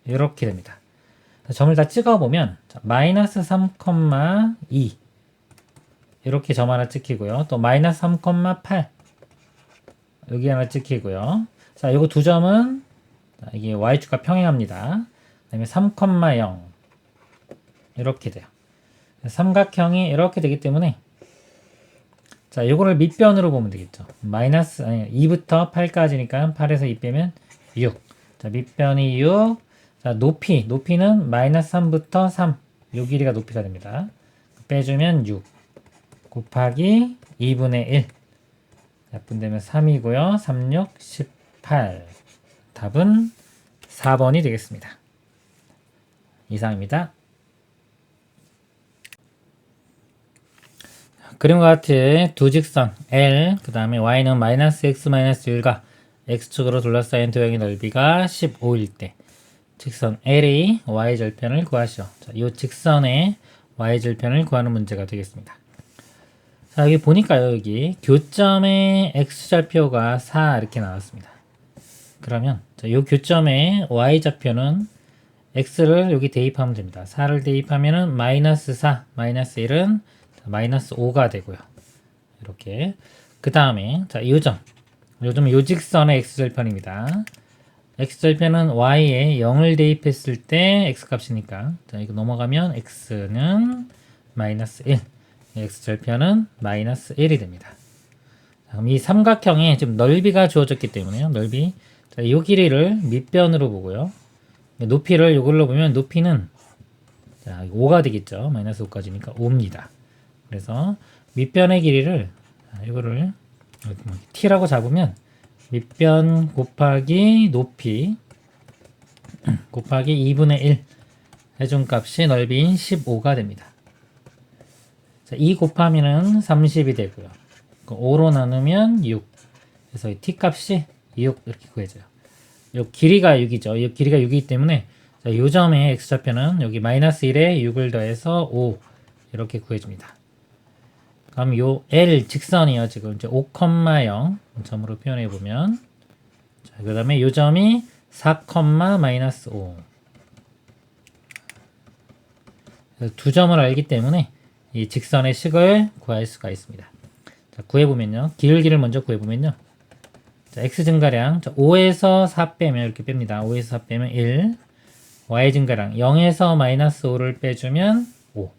이렇게 됩니다. 점을 다 찍어보면 마이너스 3,2 이렇게 점 하나 찍히고요. 또 마이너스 3,8 여기 하나 찍히고요. 자, 요거 두 점은 이게 y축과 평행합니다. 그 다음에 3,0 이렇게 돼요. 삼각형이 이렇게 되기 때문에 자, 요거를 밑변으로 보면 되겠죠. 마이너스 2부터 8까지니까 8에서 2 빼면 6. 자, 밑변이 6. 자, 높이는 마이너스 3부터 3. 요 길이가 높이가 됩니다. 빼주면 6 곱하기 2분의 1. 약분되면 3이고요. 3, 6, 18. 답은 4번이 되겠습니다. 이상입니다. 그림과 같이 두 직선 L, 그 다음에 Y는 마이너스 X 마이너스 1과 x축으로 둘러싸인 도형의 넓이가 15일 때 직선 L이 y절편을 구하시오. 자, 이 직선의 y절편을 구하는 문제가 되겠습니다. 자, 여기 보니까요, 여기 교점의 x좌표가 4 이렇게 나왔습니다. 그러면 이 교점의 y좌표는 x를 여기 대입하면 됩니다. 4를 대입하면은 마이너스 4, 마이너스 1은 마이너스 5가 되고요. 이렇게. 그 다음에, 자, 요점. 요점은 요 직선의 x절편입니다. x절편은 y에 0을 대입했을 때 x값이니까. 자, 이거 넘어가면 x는 마이너스 1. x절편은 마이너스 1이 됩니다. 자, 그럼 이 삼각형에 지금 넓이가 주어졌기 때문에요. 넓이. 자, 이 길이를 밑변으로 보고요. 높이를 이걸로 보면 높이는 자, 5가 되겠죠. 마이너스 5까지니까 5입니다. 그래서 밑변의 길이를 이거를 t라고 잡으면 밑변 곱하기 높이 곱하기 2분의 1 해준값이 넓이인 15가 됩니다. 자, 2 곱하면은 30이 되고요. 5로 나누면 6. 그래서 이 t값이 6 이렇게 구해져요. 요 길이가 6이죠. 이 길이가 6이기 때문에 자, 요 점의 x좌표는 여기 마이너스 1에 6을 더해서 5 이렇게 구해줍니다. 그럼 요 L 직선이요. 지금 이제 5,0 점으로 표현해 보면 자, 그 다음에 요 점이 4, 마이너스 5 두 점을 알기 때문에 이 직선의 식을 구할 수가 있습니다. 자, 구해보면요. 기울기를 먼저 구해보면요. 자, x 증가량 5에서 4 빼면 이렇게 뺍니다. 5에서 4 빼면 1. y 증가량 0에서 마이너스 5를 빼주면 5.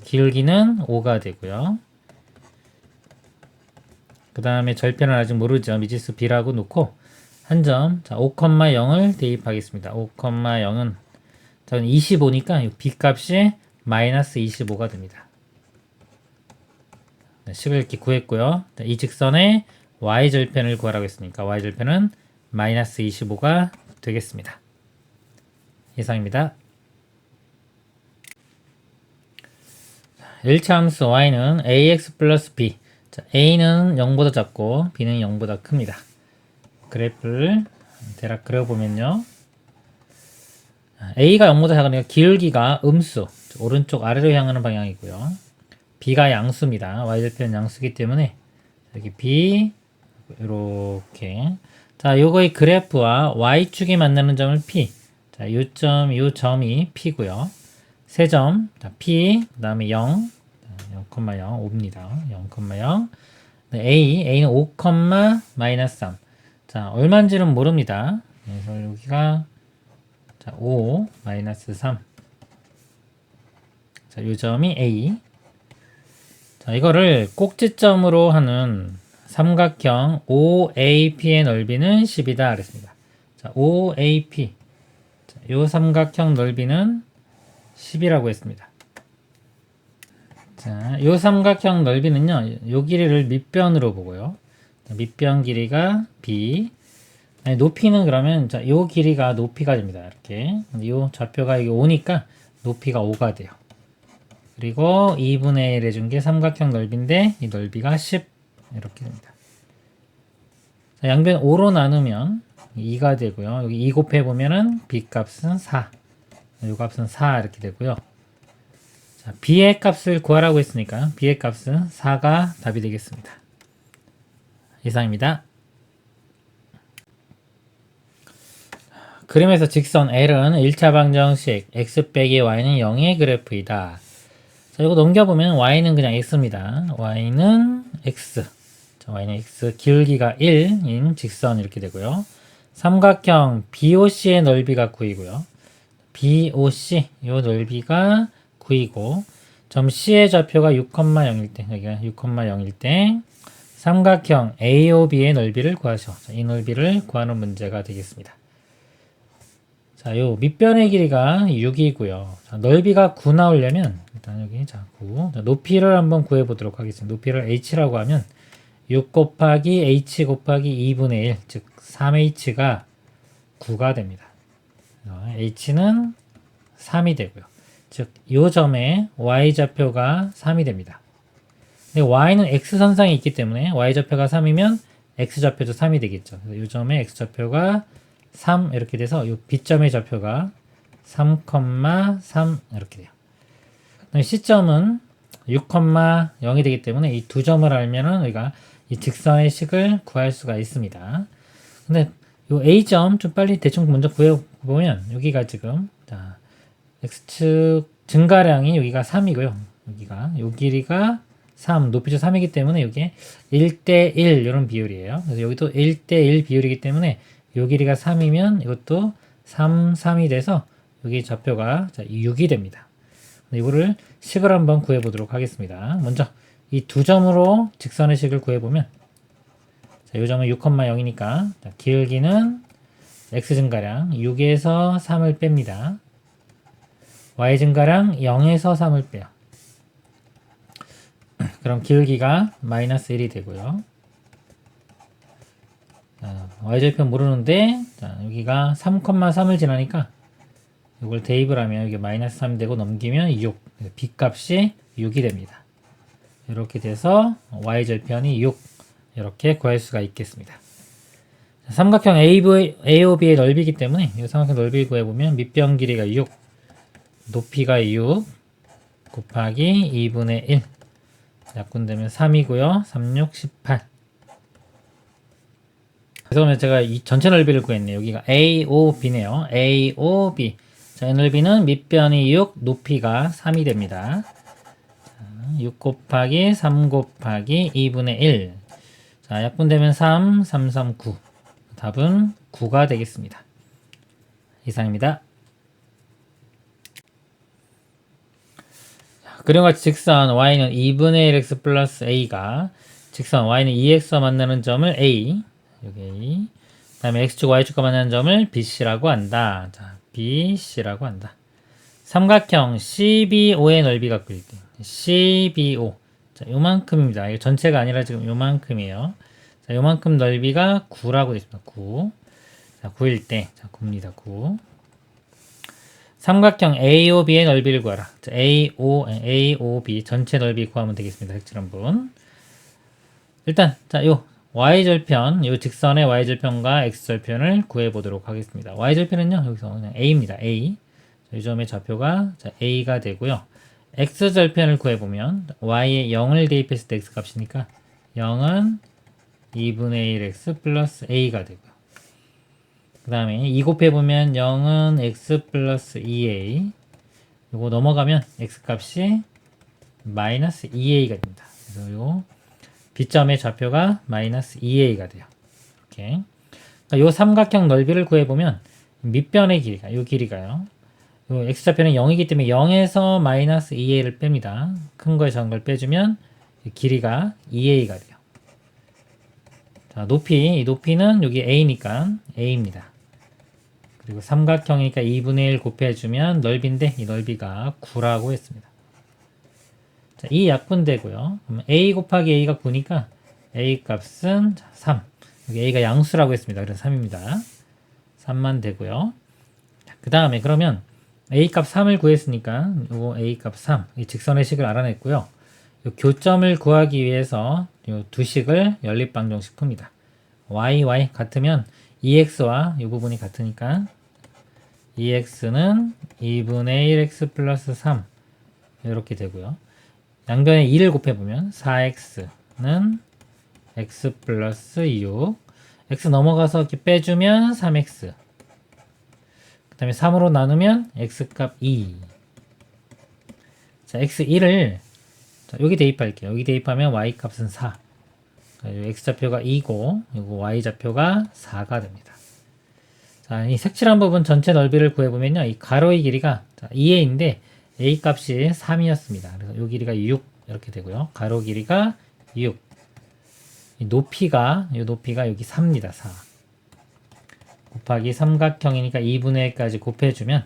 기울기는 5가 되고요. 그 다음에 절편을 아직 모르죠. 미지수 b라고 놓고 한 점, 자, 5,0을 대입하겠습니다. 5,0은 자, 25니까 b 값이 마이너스 25가 됩니다. 네, 식을 이렇게 구했고요. 자, 이 직선의 y절편을 구하라고 했으니까 y절편은 마이너스 25가 되겠습니다. 이상입니다. 1차 함수 y는 ax 플러스 b. 자, a는 0보다 작고 b는 0보다 큽니다. 그래프를 대략 그려보면요. a가 0보다 작으니까 기울기가 음수, 오른쪽 아래로 향하는 방향이고요. b가 양수입니다. y절편 양수이기 때문에 여기 b 이렇게 자, 요거의 그래프와 y축이 만나는 점을 p. 자, 요 점이 p고요. 세 점, 자, p, 그 다음에 0, 0,0, 5입니다. 0,0. a는 5, 마이너스 3. 자, 얼마인지는 모릅니다. 그래서 여기가 자, 5, 마이너스 3. 자, 요 점이 a. 자, 이거를 꼭지점으로 하는 삼각형 OAP의 넓이는 10이다 그랬습니다. 자, OAP. 자, 요 삼각형 넓이는 10이라고 했습니다. 자, 요 삼각형 넓이는요, 요 길이를 밑변으로 보고요. 자, 밑변 길이가 b. 아니, 높이는 그러면, 자, 요 길이가 높이가 됩니다. 이렇게. 요 좌표가 이게 5니까 높이가 5가 돼요. 그리고 2분의 1 해준 게 삼각형 넓이인데, 이 넓이가 10. 이렇게 됩니다. 자, 양변 5로 나누면 2가 되고요. 여기 2 곱해보면은 b 값은 4. 이 값은 4 이렇게 되고요. 자, b의 값을 구하라고 했으니까 b의 값은 4가 답이 되겠습니다. 이상입니다. 그림에서 직선 L은 1차 방정식 x 빼기 y는 0의 그래프이다. 자, 이거 넘겨보면 y는 그냥 x입니다. y는 x. 자, y는 x. 기울기가 1인 직선 이렇게 되고요. 삼각형 BOC의 넓이가 9이고요. BOC 요 넓이가 9이고 점 C의 좌표가 6,0일 때 여기가 6,0일 때 삼각형 AOB의 넓이를 구하셔. 자, 이 넓이를 구하는 문제가 되겠습니다. 자, 요 밑변의 길이가 6이고요. 자, 넓이가 9 나오려면 일단 여기 자, 9. 자, 높이를 한번 구해 보도록 하겠습니다. 높이를 h라고 하면 6 곱하기 h 곱하기 2분의 1, 즉 3h가 9가 됩니다. h는 3이 되고요. 즉, 이 점의 y좌표가 3이 됩니다. 근데 y는 x선상에 있기 때문에 y좌표가 3이면 x좌표도 3이 되겠죠. 그래서 이 점의 x좌표가 3 이렇게 돼서 이 B점의 좌표가 3,3 이렇게 돼요. 그다음에 C점은 6,0이 되기 때문에 이 두 점을 알면은 우리가 이 직선의 식을 구할 수가 있습니다. 근데 요 A점 좀 빨리 대충 먼저 구해보면 여기가 지금 자, X축 증가량이 여기가 3이고요. 여기가 요 길이가 3, 높이도 3이기 때문에 이게 1대1 이런 비율이에요. 그래서 여기도 1대1 비율이기 때문에 요 길이가 3이면 이것도 3, 3이 돼서 여기 좌표가 6이 됩니다. 이거를 식을 한번 구해보도록 하겠습니다. 먼저 이 두 점으로 직선의 식을 구해보면 이 점은 6,0이니까 길기는 x 증가량 6에서 3을 뺍니다. y 증가량 0에서 3을 빼요. 그럼 길기가 마이너스 1이 되고요. y절편 모르는데 여기가 3,3을 지나니까 이걸 대입을 하면 이게 마이너스 3 되고 넘기면 6 b 값이 6이 됩니다. 이렇게 돼서 y절편이 6 이렇게 구할 수가 있겠습니다. 삼각형 AOB의 넓이기 때문에 이 삼각형 넓이 구해보면 밑변 길이가 6 높이가 6 곱하기 2분의 1 약분되면 3이고요. 3, 6, 18 그래서 제가 이 전체 넓이를 구했네요. 여기가 AOB네요. AOB 자, 이 넓이는 밑변이 6 높이가 3이 됩니다. 6 곱하기 3 곱하기 2분의 1 자, 약분되면 3, 3, 3, 9 답은 9가 되겠습니다. 이상입니다. 그림과 같이 직선 y는 2분의 1x 플러스 a가 직선 y는 2x와 만나는 점을 a 여기 a 그 다음에 x축 y축과 만나는 점을 bc라고 한다. 자, bc라고 한다. 삼각형 CBO의 넓이가 구할 때 CBO 자, 요만큼입니다. 이거 전체가 아니라 지금 요만큼이에요. 자, 요만큼 넓이가 9라고 되어 있습니다. 9. 자, 9일 때, 자, 9입니다. 9. 삼각형 AOB의 넓이를 구하라. 자, AOB 전체 넓이 구하면 되겠습니다. 색칠한 분. 일단, 자, 요 Y절편, 요 직선의 Y절편과 X절편을 구해보도록 하겠습니다. Y절편은요, 여기서 그냥 A입니다. A. 자, 이 점의 좌표가 자, A가 되고요. X절편을 구해보면 Y에 0을 대입했을 때 X 값이니까 0은 2분의 1x 플러스 a가 되고요. 그 다음에 2 곱해보면 0은 x 플러스 2a 요거 넘어가면 x 값이 마이너스 2a가 됩니다. 그래서 요 B점의 좌표가 마이너스 2a가 돼요. 이렇게 그러니까 요 삼각형 넓이를 구해보면 밑변의 길이가 요 길이가요. 요 x좌표는 0이기 때문에 0에서 마이너스 2a를 뺍니다. 큰 거에 작은 걸 빼주면 길이가 2a가 돼요. 자, 이 높이는 여기 a니까 a입니다. 그리고 삼각형이니까 2분의 1 곱해주면 넓이인데 이 넓이가 9라고 했습니다. 자, 이 약분되고요. 그럼 a 곱하기 a가 9니까 a 값은 3. 여기 a가 양수라고 했습니다. 그래서 3입니다. 3만 되고요. 그 다음에 그러면 a 값 3을 구했으니까 요 a 값 3. 이 직선의 식을 알아냈고요. 요 교점을 구하기 위해서 요 두 식을 연립방정식 풉니다. y 같으면 2x와 이 부분이 같으니까 2x는 2분의 1x 플러스 3 이렇게 되고요. 양변에 2를 곱해보면 4x는 x 플러스 6 x 넘어가서 이렇게 빼주면 3x 그 다음에 3으로 나누면 x값 2 자, x1을 여기 대입할게요. 여기 대입하면 y값은 4 x좌표가 2고 이거 y좌표가 4가 됩니다. 자, 이 색칠한 부분 전체 넓이를 구해보면요. 이 가로의 길이가 2a인데 a 값이 3이었습니다. 그래서 이 길이가 6 이렇게 되고요. 가로 길이가 6 이 높이가 여기 4입니다. 4 곱하기 삼각형이니까 2분의 1까지 곱해주면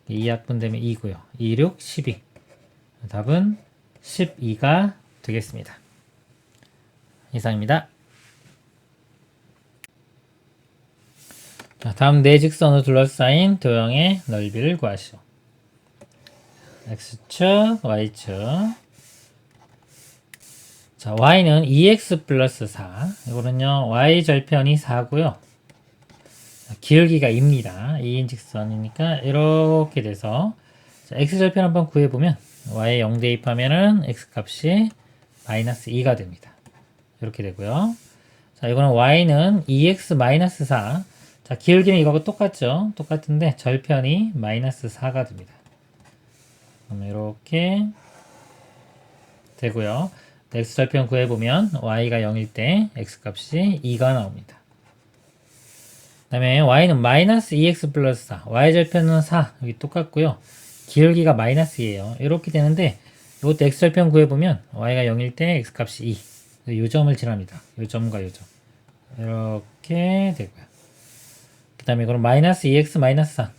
2약분되면 2고요. 2, 6, 12 답은 12가 되겠습니다. 이상입니다. 자, 다음 네 직선을 둘러싸인 도형의 넓이를 구하시오. X축, Y축. 자, y는 2x 플러스 4. 이거는요, y 절편이 4고요. 기울기가 2입니다. 2인 직선이니까 이렇게 돼서 자, x절편 한번 구해보면 y에 0 대입하면은 x값이 마이너스 2가 됩니다. 이렇게 되고요. 자, 이거는 y는 2x 마이너스 4. 자, 기울기는 이거하고 똑같죠? 똑같은데 절편이 마이너스 4가 됩니다. 그러면 이렇게 되고요. x절편 구해보면 y가 0일 때 x값이 2가 나옵니다. 그 다음에 y는 마이너스 2x 플러스 4. y절편은 4. 여기 똑같고요. 기울기가 마이너스예요. 이렇게 되는데 이것도 x절편 구해보면 y가 0일 때 x값이 2. 요 점을 지납니다. 요 점과 요 점. 이렇게 되고요. 그 다음에 그럼 마이너스 2x 마이너스 4.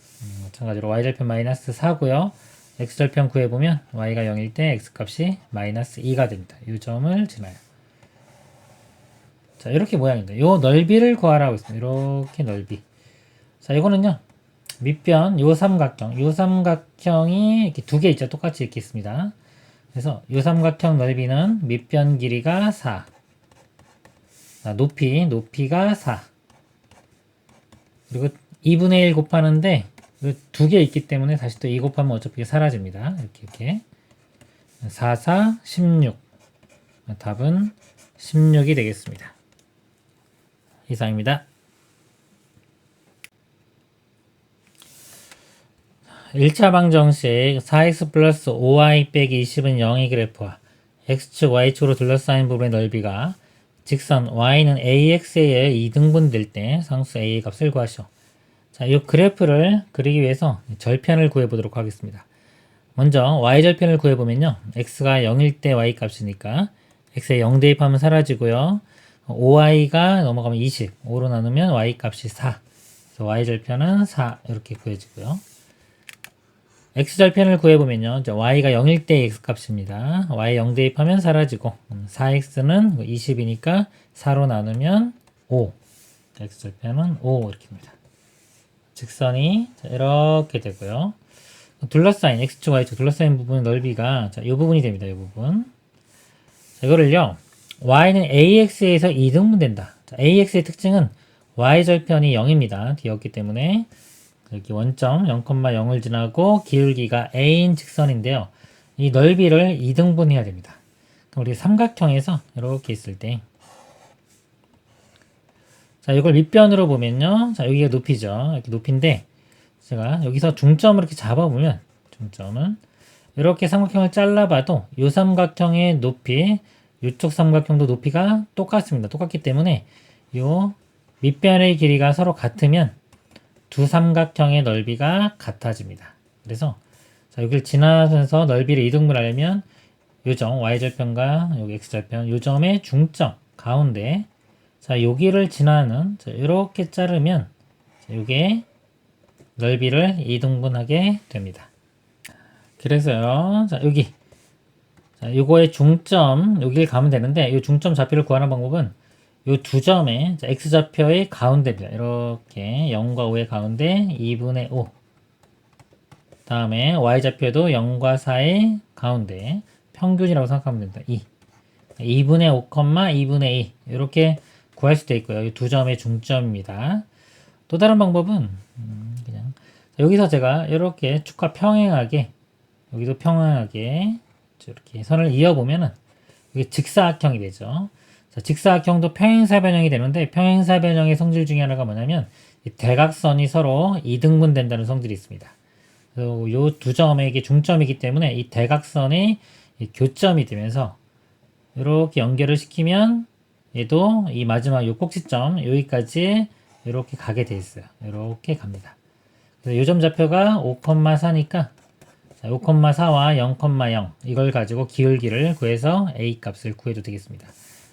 마찬가지로 y절편 마이너스 4고요. x절편 구해보면 y가 0일 때 x값이 마이너스 2가 됩니다. 이 점을 지나요. 자, 이렇게 모양입니다. 요 넓이를 구하라고 있습니다. 이렇게 넓이. 자, 이거는요. 밑변 요 삼각형이 이렇게 두 개 있죠. 똑같이 이렇게 있습니다. 그래서 요 삼각형 넓이는 밑변 길이가 4. 자, 높이가 4. 그리고 2분의 1 곱하는데 두 개 있기 때문에 다시 또 2 곱하면 어차피 사라집니다. 이렇게 4, 4, 16. 답은 16이 되겠습니다. 이상입니다. 1차 방정식 4x 플러스 5y 빼기 20은 0의 그래프와 x축, y축으로 둘러싸인 부분의 넓이가 직선 y는 ax에 의해 2등분 될 때 상수 a의 값을 구하시오. 자, 이 그래프를 그리기 위해서 절편을 구해보도록 하겠습니다. 먼저 y절편을 구해보면요. x가 0일 때 y 값이니까 x에 0 대입하면 사라지고요. 5y가 넘어가면 20, 5로 나누면 y 값이 4. 그래서 y절편은 4 이렇게 구해지고요. x절편을 구해보면요. y가 0일 때 x값입니다. y 0 대입하면 사라지고 4x는 20이니까 4로 나누면 5. x절편은 5 이렇게 됩니다. 직선이 이렇게 되고요. 둘러싸인 x축, y축 둘러싸인 부분의 넓이가 이 부분이 됩니다. 이 부분. 자, 이거를요. y는 ax에서 2등분 된다. 자, ax의 특징은 y절편이 0입니다. 뒤였기 때문에 여기 원점 0,0을 지나고 기울기가 a인 직선인데요. 이 넓이를 2등분 해야 됩니다. 그럼 우리 삼각형에서 이렇게 있을 때 자, 이걸 밑변으로 보면요. 자, 여기가 높이죠. 이렇게 높이인데 제가 여기서 중점을 이렇게 잡아보면 중점은 이렇게 삼각형을 잘라봐도 이 삼각형의 높이, 이쪽 삼각형도 높이가 똑같습니다. 똑같기 때문에 이 밑변의 길이가 서로 같으면 두 삼각형의 넓이가 같아집니다. 그래서 자, 여기를 지나면서 넓이를 이등분하려면 요 점, y절편과 여기 x절편, 요 점의 중점, 가운데 자, 여기를 지나는 자, 이렇게 자르면 자, 요게 넓이를 이등분하게 됩니다. 그래서요. 자, 여기 자, 요거의 중점 여기를 가면 되는데 이 중점 좌표를 구하는 방법은 요 두 점의 x좌표의 가운데입니다. 이렇게 0과 5의 가운데 2분의 5. 다음에 y좌표도 0과 4의 가운데 평균이라고 생각하면 됩니다. 2. 2분의 5, 2분의 2 이렇게 구할 수도 있고요. 이 두 점의 중점입니다. 또 다른 방법은 그냥 여기서 제가 이렇게 축과 평행하게 여기도 평행하게 이렇게 선을 이어보면은 이게 직사각형이 되죠. 자, 직사각형도 평행사변형이 되는데 평행사변형의 성질 중에 하나가 뭐냐면 이 대각선이 서로 이등분 된다는 성질이 있습니다. 그래서 이 두 점의 이게 중점이기 때문에 이 대각선이 이 교점이 되면서 이렇게 연결을 시키면 얘도 이 마지막 요 꼭지점 여기까지 이렇게 가게 돼 있어요. 이렇게 갑니다. 그래서 요점 좌표가 5,4니까 5,4와 0,0 이걸 가지고 기울기를 구해서 a 값을 구해도 되겠습니다.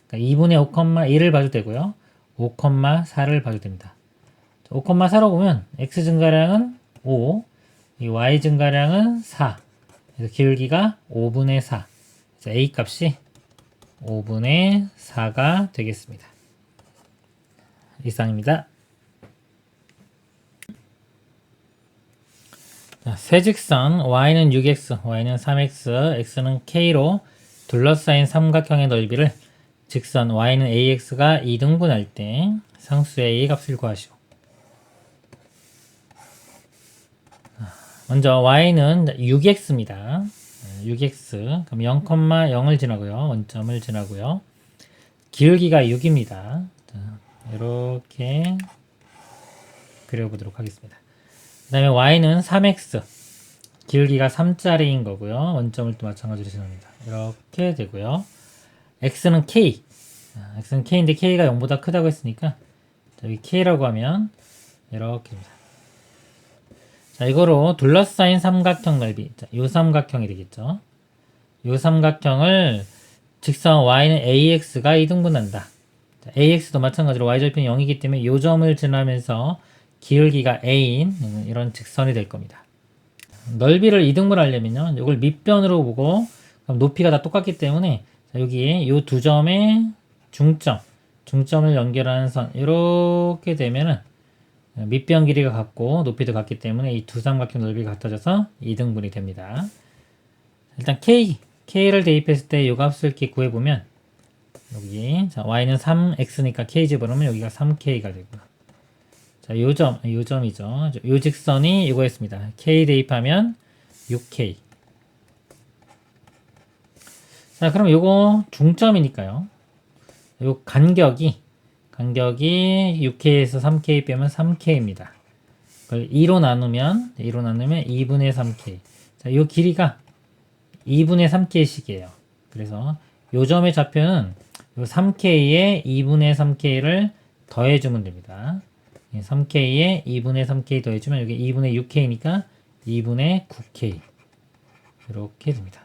그러니까 2분의 5,1을 봐도 되고요. 5,4를 봐도 됩니다. 5,4로 보면 x 증가량은 5, 이 y 증가량은 4. 그래서 기울기가 5분의 4. 그래서 a 값이 5분의 4가 되겠습니다. 이상입니다. 자, 세직선 y는 6x, y는 3x, x는 k로 둘러싸인 삼각형의 넓이를 직선 y는 ax가 2등분할 때 상수 a의 값을 구하시오. 먼저 y는 6x입니다. 6x 그럼 0,0을 지나고요. 원점을 지나고요. 기울기가 6입니다. 이렇게 그려보도록 하겠습니다. 그 다음에 y는 3x 기울기가 3짜리인 거고요. 원점을 또 마찬가지로 지납니다. 이렇게 되고요. x는 k x는 k인데 k가 0보다 크다고 했으니까 여기 k라고 하면 이렇게 됩니다. 자, 이거로 둘러싸인 삼각형 넓이. 자, 요 삼각형이 되겠죠. 요 삼각형을 직선 y는 ax가 2등분한다. 자, ax도 마찬가지로 y절편이 0이기 때문에 요 점을 지나면서 기울기가 a인 이런 직선이 될 겁니다. 넓이를 2등분하려면요. 이걸 밑변으로 보고 그럼 높이가 다 똑같기 때문에 자, 여기에 요 두 점의 중점을 연결하는 선 이렇게 되면은 밑변 길이가 같고 높이도 같기 때문에 이 두 삼각형 넓이가 같아져서 2등분이 됩니다. 일단 K를 대입했을 때 이 값을 이렇게 구해보면 여기 자, Y는 3X니까 K 집어넣으면 여기가 3K가 되고요. 자, 요 점이죠. 요 직선이 이거였습니다. K 대입하면 6K. 자, 그럼 요거 중점이니까요. 요 간격이 6K에서 3K 빼면 3K입니다. 그걸 2로 나누면 2분의 3K. 자, 요 길이가 2분의 3K씩이에요. 그래서 요 점의 좌표는 요 3K에 2분의 3K를 더해주면 됩니다. 3K에 2분의 3K 더해주면 여기 2분의 6K니까 2분의 9K. 이렇게 됩니다.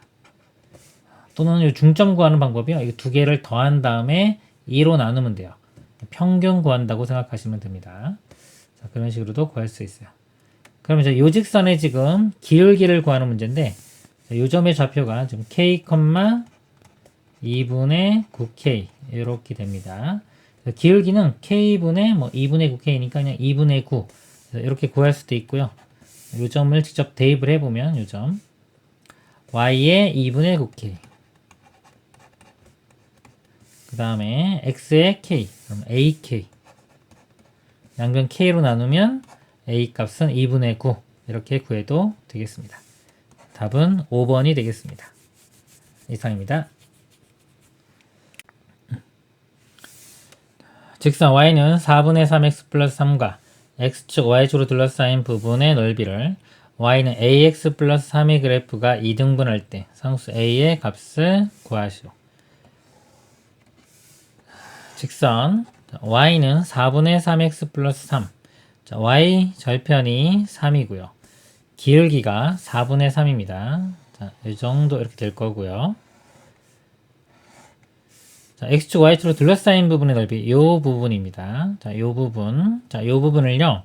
또는 요 중점 구하는 방법이요. 이 두 개를 더한 다음에 2로 나누면 돼요. 평균 구한다고 생각하시면 됩니다. 자, 그런 식으로도 구할 수 있어요. 그럼 이제 요 직선의 지금 기울기를 구하는 문제인데, 요 점의 좌표가 지금 k, 2분의 9k 이렇게 됩니다. 기울기는 k분의 2분의 9k니까 그냥 2분의 9 이렇게 구할 수도 있고요. 요 점을 직접 대입을 해보면 요 점 y의 2분의 9k 그 다음에 x의 k 그럼 ak 양변 k로 나누면 a 값은 2분의 9 이렇게 구해도 되겠습니다. 답은 5번이 되겠습니다. 이상입니다. 직선 y는 4분의 3x 플러스 3과 x축 y축으로 둘러싸인 부분의 넓이를 y는 ax 플러스 3의 그래프가 2등분할 때 상수 a의 값을 구하시오. 직선 y는 4분의 3x 플러스 3 자, y 절편이 3이고요. 기울기가 4분의 3입니다. 자, 이 정도 이렇게 될 거고요. 자, x축 y축으로 둘러싸인 부분의 넓이 이 부분입니다. 자, 이 부분. 자, 이 부분을요.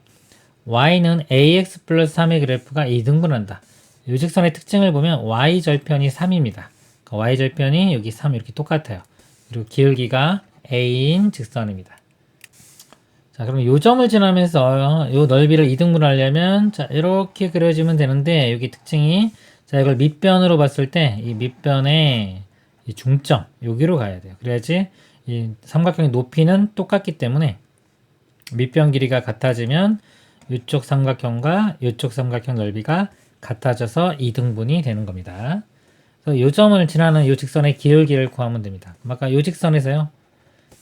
y는 ax 플러스 3의 그래프가 2등분한다. 이 직선의 특징을 보면 y 절편이 3입니다. 그러니까 y 절편이 여기 3 이렇게 똑같아요. 그리고 기울기가 a인 직선입니다. 자, 그럼 요 점을 지나면서 요 넓이를 2등분 하려면 자, 이렇게 그려지면 되는데 여기 특징이 자, 이걸 밑변으로 봤을 때 이 밑변의 이 중점 여기로 가야 돼요. 그래야지 이 삼각형의 높이는 똑같기 때문에 밑변 길이가 같아지면 이쪽 삼각형과 이쪽 삼각형 넓이가 같아져서 2등분이 되는 겁니다. 그래서 요 점을 지나는 요 직선의 기울기를 구하면 됩니다. 아까 요 직선에서요.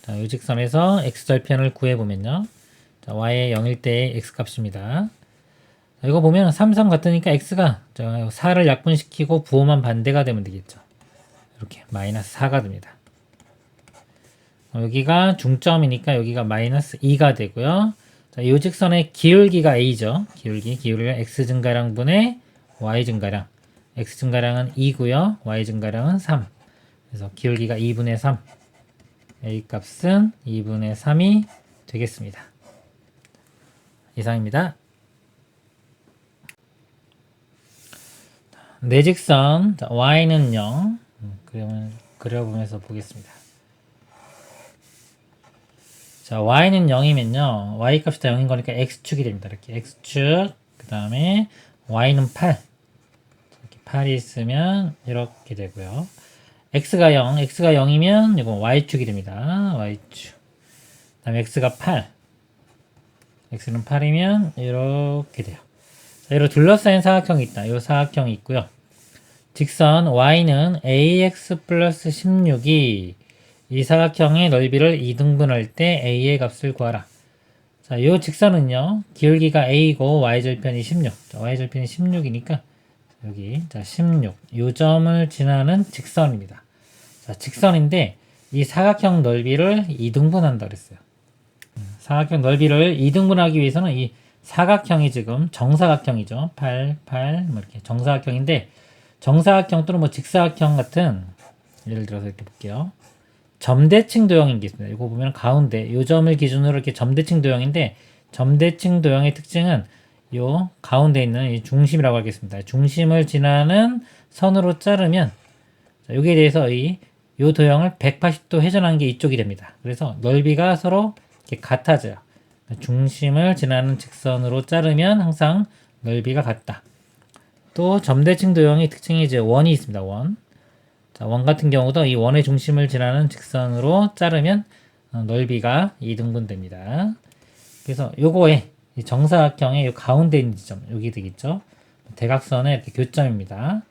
자, 요 직선에서 x절편을 구해보면요. 자, y의 0일 때의 x값입니다. 자, 이거 보면 3, 3 같으니까 x가 4를 약분시키고 부호만 반대가 되면 되겠죠. 이렇게 마이너스 4가 됩니다. 여기가 중점이니까 여기가 마이너스 2가 되고요. 자, 이 직선의 기울기가 a죠. 기울기가 x 증가량 분의 y 증가량. x 증가량은 2고요. y 증가량은 3. 그래서 기울기가 2분의 3. a 값은 2분의 3이 되겠습니다. 이상입니다. 내직선 y는 0 그려보면서 보겠습니다. 자, y는 0이면요. y 값이 다 0인 거니까 x축이 됩니다. 이렇게 x축 그 다음에 y는 8 이렇게 8이 있으면 이렇게 되고요. x가 0이면 이거 y축이 됩니다. y축. 그다음에 x가 8. x는 8이면 이렇게 돼요. 자, 이로 둘러싸인 사각형이 있다. 이 사각형이 있고요. 직선 y는 ax 플러스 16이 이 사각형의 넓이를 2등분할 때 a의 값을 구하라. 자, 이 직선은요, 기울기가 a고 y절편이 16. 자, y절편이 16이니까 여기 자 16. 요 점을 지나는 직선입니다. 자, 직선인데 이 사각형 넓이를 2등분한다 그랬어요. 사각형 넓이를 2등분하기 위해서는 이 사각형이 지금 정사각형이죠. 8, 8, 뭐 이렇게 정사각형인데 정사각형 또는 뭐 직사각형 같은 예를 들어서 이렇게 볼게요. 점대칭 도형인 게 있습니다. 이거 보면 가운데 요 점을 기준으로 이렇게 점대칭 도형인데 점대칭 도형의 특징은 요 가운데 있는 이 중심이라고 하겠습니다. 중심을 지나는 선으로 자르면 여기에 대해서 요 도형을 180도 회전한 게 이쪽이 됩니다. 그래서 넓이가 서로 이렇게 같아져요. 중심을 지나는 직선으로 자르면 항상 넓이가 같다. 또 점대칭 도형의 특징이 이제 원이 있습니다. 원. 자, 원 같은 경우도 이 원의 중심을 지나는 직선으로 자르면 넓이가 2등분 됩니다. 그래서 요거에 이 정사각형의 요 가운데 있는 지점, 여기 되겠죠? 대각선의 이렇게 교점입니다.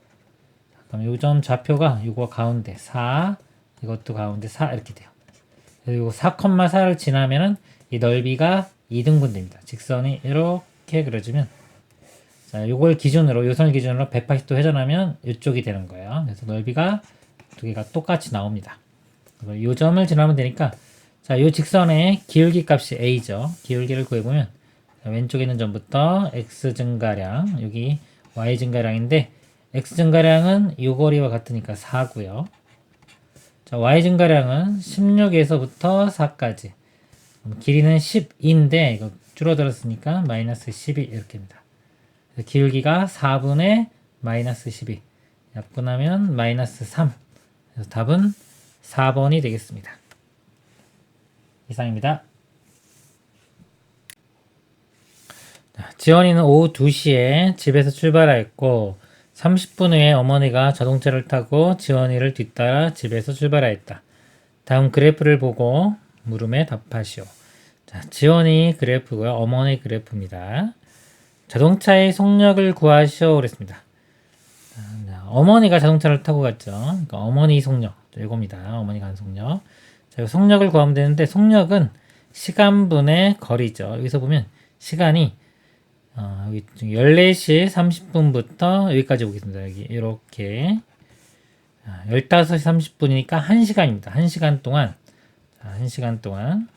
그럼 요 점 좌표가 요거 가운데 4, 이것도 가운데 4 이렇게 돼요. 그리고 4,4를 지나면은 이 넓이가 2등분 됩니다. 직선이 이렇게 그려지면 자, 요걸 기준으로, 요선을 기준으로 180도 회전하면 이쪽이 되는 거예요. 그래서 넓이가 두 개가 똑같이 나옵니다. 요 점을 지나면 되니까, 자, 요 직선의 기울기 값이 a죠. 기울기를 구해보면, 자, 왼쪽에 있는 점부터 x 증가량, 여기 y 증가량인데, x 증가량은 요 거리와 같으니까 4고요. 자, y 증가량은 16에서부터 4까지. 길이는 12인데, 이거 줄어들었으니까 마이너스 12 이렇게입니다. 기울기가 4분의 마이너스 12. 약분하면 마이너스 3. 그래서 답은 4번이 되겠습니다. 이상입니다. 지원이는 오후 2시에 집에서 출발하였고 30분 후에 어머니가 자동차를 타고 지원이를 뒤따라 집에서 출발하였다. 다음 그래프를 보고 물음에 답하시오. 자, 지원이 그래프고요. 어머니 그래프입니다. 자동차의 속력을 구하시오 그랬습니다. 어머니가 자동차를 타고 갔죠. 그러니까 어머니 속력 이겁니다. 어머니 간 속력. 자, 이 속력을 구하면 되는데 속력은 시간분의 거리죠. 여기서 보면 시간이 여기 14시 30분부터 여기까지 보겠습니다. 여기 이렇게 15시 30분이니까 1시간입니다. 1시간 동안 1시간 동안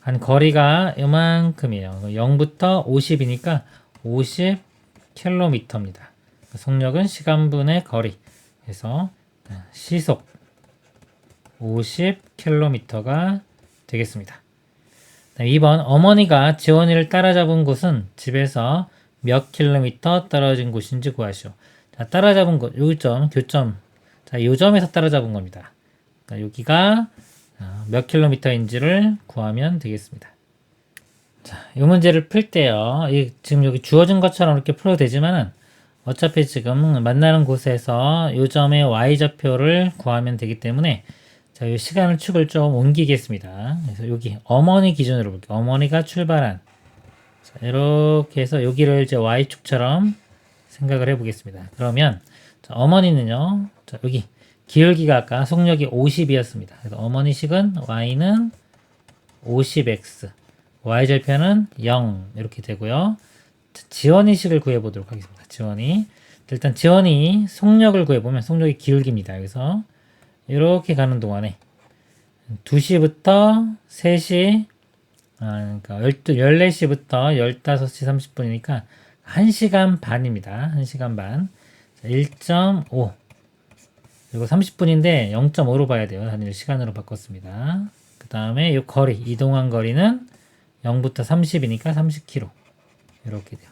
한 거리가 이만큼이에요. 0부터 50이니까 50km입니다. 속력은 시간분의 거리. 그래서 시속 50km가 되겠습니다. 2번 어머니가 지원이를 따라잡은 곳은 집에서 몇 킬로미터 떨어진 곳인지 구하시오. 자, 따라잡은 곳, 요점, 교점. 자, 요점에서 따라잡은 겁니다. 그러니까 여기가 몇 킬로미터인지를 구하면 되겠습니다. 자, 이 문제를 풀 때요. 지금 여기 주어진 것처럼 이렇게 풀어도 되지만은 어차피 지금 만나는 곳에서 요 점의 y좌표를 구하면 되기 때문에 자, 이 시간을 축을 좀 옮기겠습니다. 그래서 여기 어머니 기준으로 볼게요. 어머니가 출발한 자, 이렇게 해서 여기를 이제 y축처럼 생각을 해보겠습니다. 그러면 자, 어머니는요. 자, 여기 기울기가 아까 속력이 50이었습니다. 그래서 어머니식은 y는 50x, y절편은 0 이렇게 되고요. 지원이식을 구해보도록 하겠습니다. 지원이 일단 지원이 속력을 구해보면 속력이 기울기입니다. 그래서 이렇게 가는 동안에 2시부터 3시 그러니까 14시부터 15시 30분이니까 1시간 반입니다. 1시간 반 1.5 그리고 30분인데 0.5로 봐야 돼요. 단위를 시간으로 바꿨습니다. 그 다음에 이 거리, 이동한 거리는 0부터 30이니까 30km 이렇게 돼요.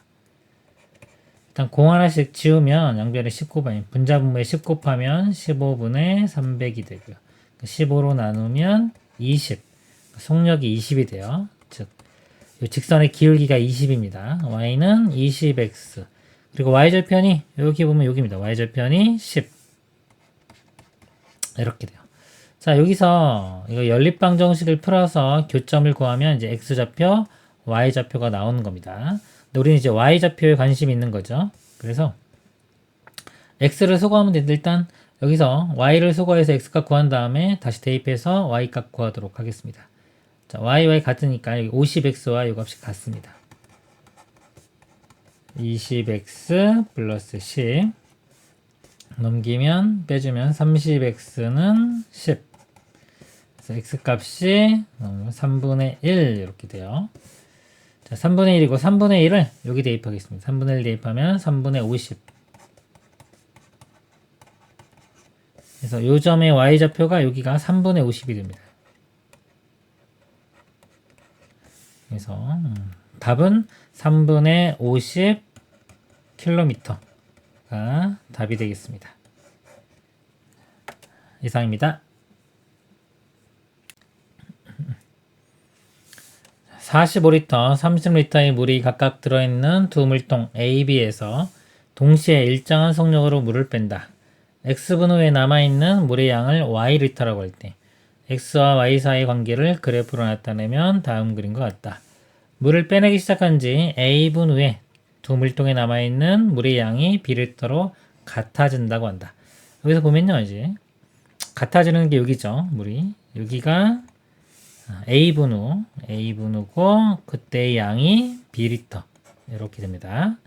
일단 공 하나씩 지우면 양변에 10 곱하면 분자분모에 10 곱하면 15분의 300이 되고요. 15로 나누면 20 속력이 20이 돼요. 즉 이 직선의 기울기가 20입니다. y는 20x 그리고 y절편이 여기 보면 여기입니다. y절편이 10 이렇게 돼요. 자, 여기서 이거 연립방정식을 풀어서 교점을 구하면 이제 x좌표, y좌표가 나오는 겁니다. 근데 우리는 이제 y좌표에 관심이 있는 거죠. 그래서 x를 수거하면 되는데 일단 여기서 y를 수거해서 x값 구한 다음에 다시 대입해서 y값 구하도록 하겠습니다. 자, y 같으니까 여기 50x와 이 값이 같습니다. 20x 플러스 10 넘기면 빼주면 30x는 10. 그래서 x값이 3분의 1 이렇게 돼요. 자, 3분의 1이고 3분의 1을 여기 대입하겠습니다. 3분의 1 대입하면 3분의 50. 그래서 요 점의 y좌표가 여기가 3분의 50이 됩니다. 그래서 답은 3분의 50km가 답이 되겠습니다. 이상입니다. 45리터, 30리터의 물이 각각 들어있는 두 물통 A, B에서 동시에 일정한 속력으로 물을 뺀다. X분 후에 남아있는 물의 양을 Y리터라고 할 때 X와 Y 사이의 관계를 그래프로 나타내면 다음 그림과 같다. 물을 빼내기 시작한 지 A분 후에 두 물통에 남아있는 물의 양이 B리터로 같아진다고 한다. 여기서 보면요, 이제 같아지는 게 여기죠. 물이 여기가 A분 후고 그때의 양이 B리터 이렇게 됩니다.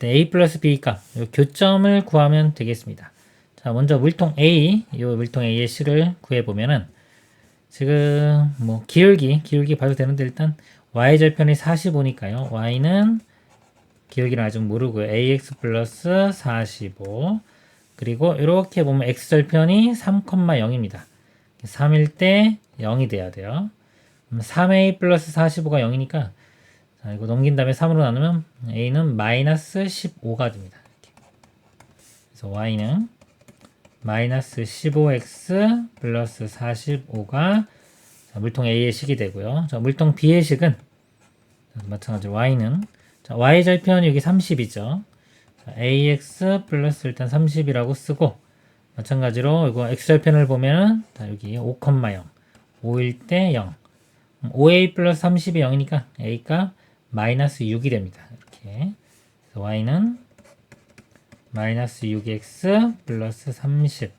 A 플러스 B 값 교점을 구하면 되겠습니다. 자, 먼저 물통 A, 이 물통 A의 식을 구해보면은 지금 뭐 기울기 봐도 되는데 일단 y절편이 45니까요. y는 기울기는 아직 모르고요. ax 플러스 45 그리고 이렇게 보면 x절편이 3,0입니다. 3일 때 0이 돼야 돼요. 3a 플러스 45가 0이니까 자, 이거 넘긴 다음에 3으로 나누면 a는 마이너스 15가 됩니다. 이렇게. 그래서 y는 마이너스 15x 플러스 45가 물통 A의 식이 되고요. 자, 물통 B의 식은 마찬가지로 y는 자, y절편 여기 30이죠. 자, ax 플러스 일단 30이라고 쓰고 마찬가지로 이거 x절편을 보면은 자, 여기 5,0 5일 때 0 5a 플러스 30이 0이니까 a가 마이너스 6이 됩니다. 이렇게 그래서 y는 마이너스 6x 플러스 30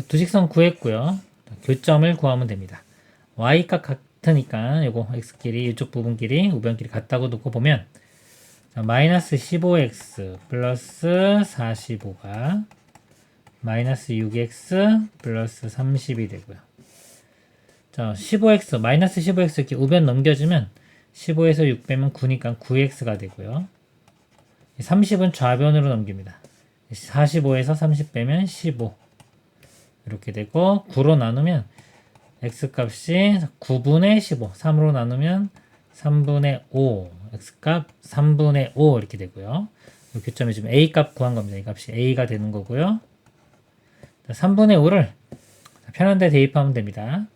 두 직선 구했고요. 교점을 구하면 됩니다. y값 같으니까 요거 x끼리 이쪽 부분끼리 우변끼리 같다고 놓고 보면 자, 마이너스 15x 플러스 45가 마이너스 6x 플러스 30이 되고요. 자, 15x 마이너스 15x 이렇게 우변 넘겨주면 15에서 6 빼면 9니까 9x가 되고요. 30은 좌변으로 넘깁니다. 45에서 30 빼면 15 이렇게 되고 9로 나누면 x값이 9분의 15 3으로 나누면 3분의 5 x값 3분의 5 이렇게 되고요. 이 교점이 지금 a값 구한 겁니다. 이 값이 a가 되는 거고요. 3분의 5를 편한 데 대입하면 됩니다.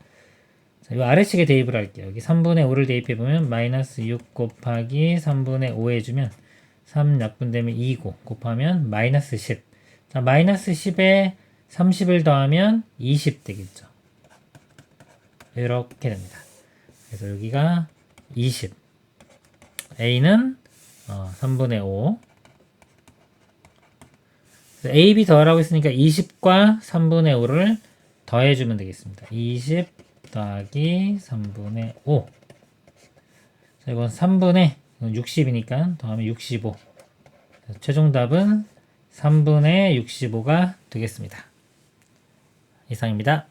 자, 이 아래식에 대입을 할게요. 여기 3분의 5를 대입해보면 마이너스 6 곱하기 3분의 5 해주면 3 약분되면 2고 곱하면 마이너스 10. 자, 마이너스 10에 30을 더하면 20 되겠죠. 이렇게 됩니다. 그래서 여기가 20. A는 3분의 5. A, B 더하라고 했으니까 20과 3분의 5를 더해주면 되겠습니다. 20 더하기 3분의 5. 자, 이건 3분의 60이니까 더하면 65. 최종 답은 3분의 65가 되겠습니다. 이상입니다.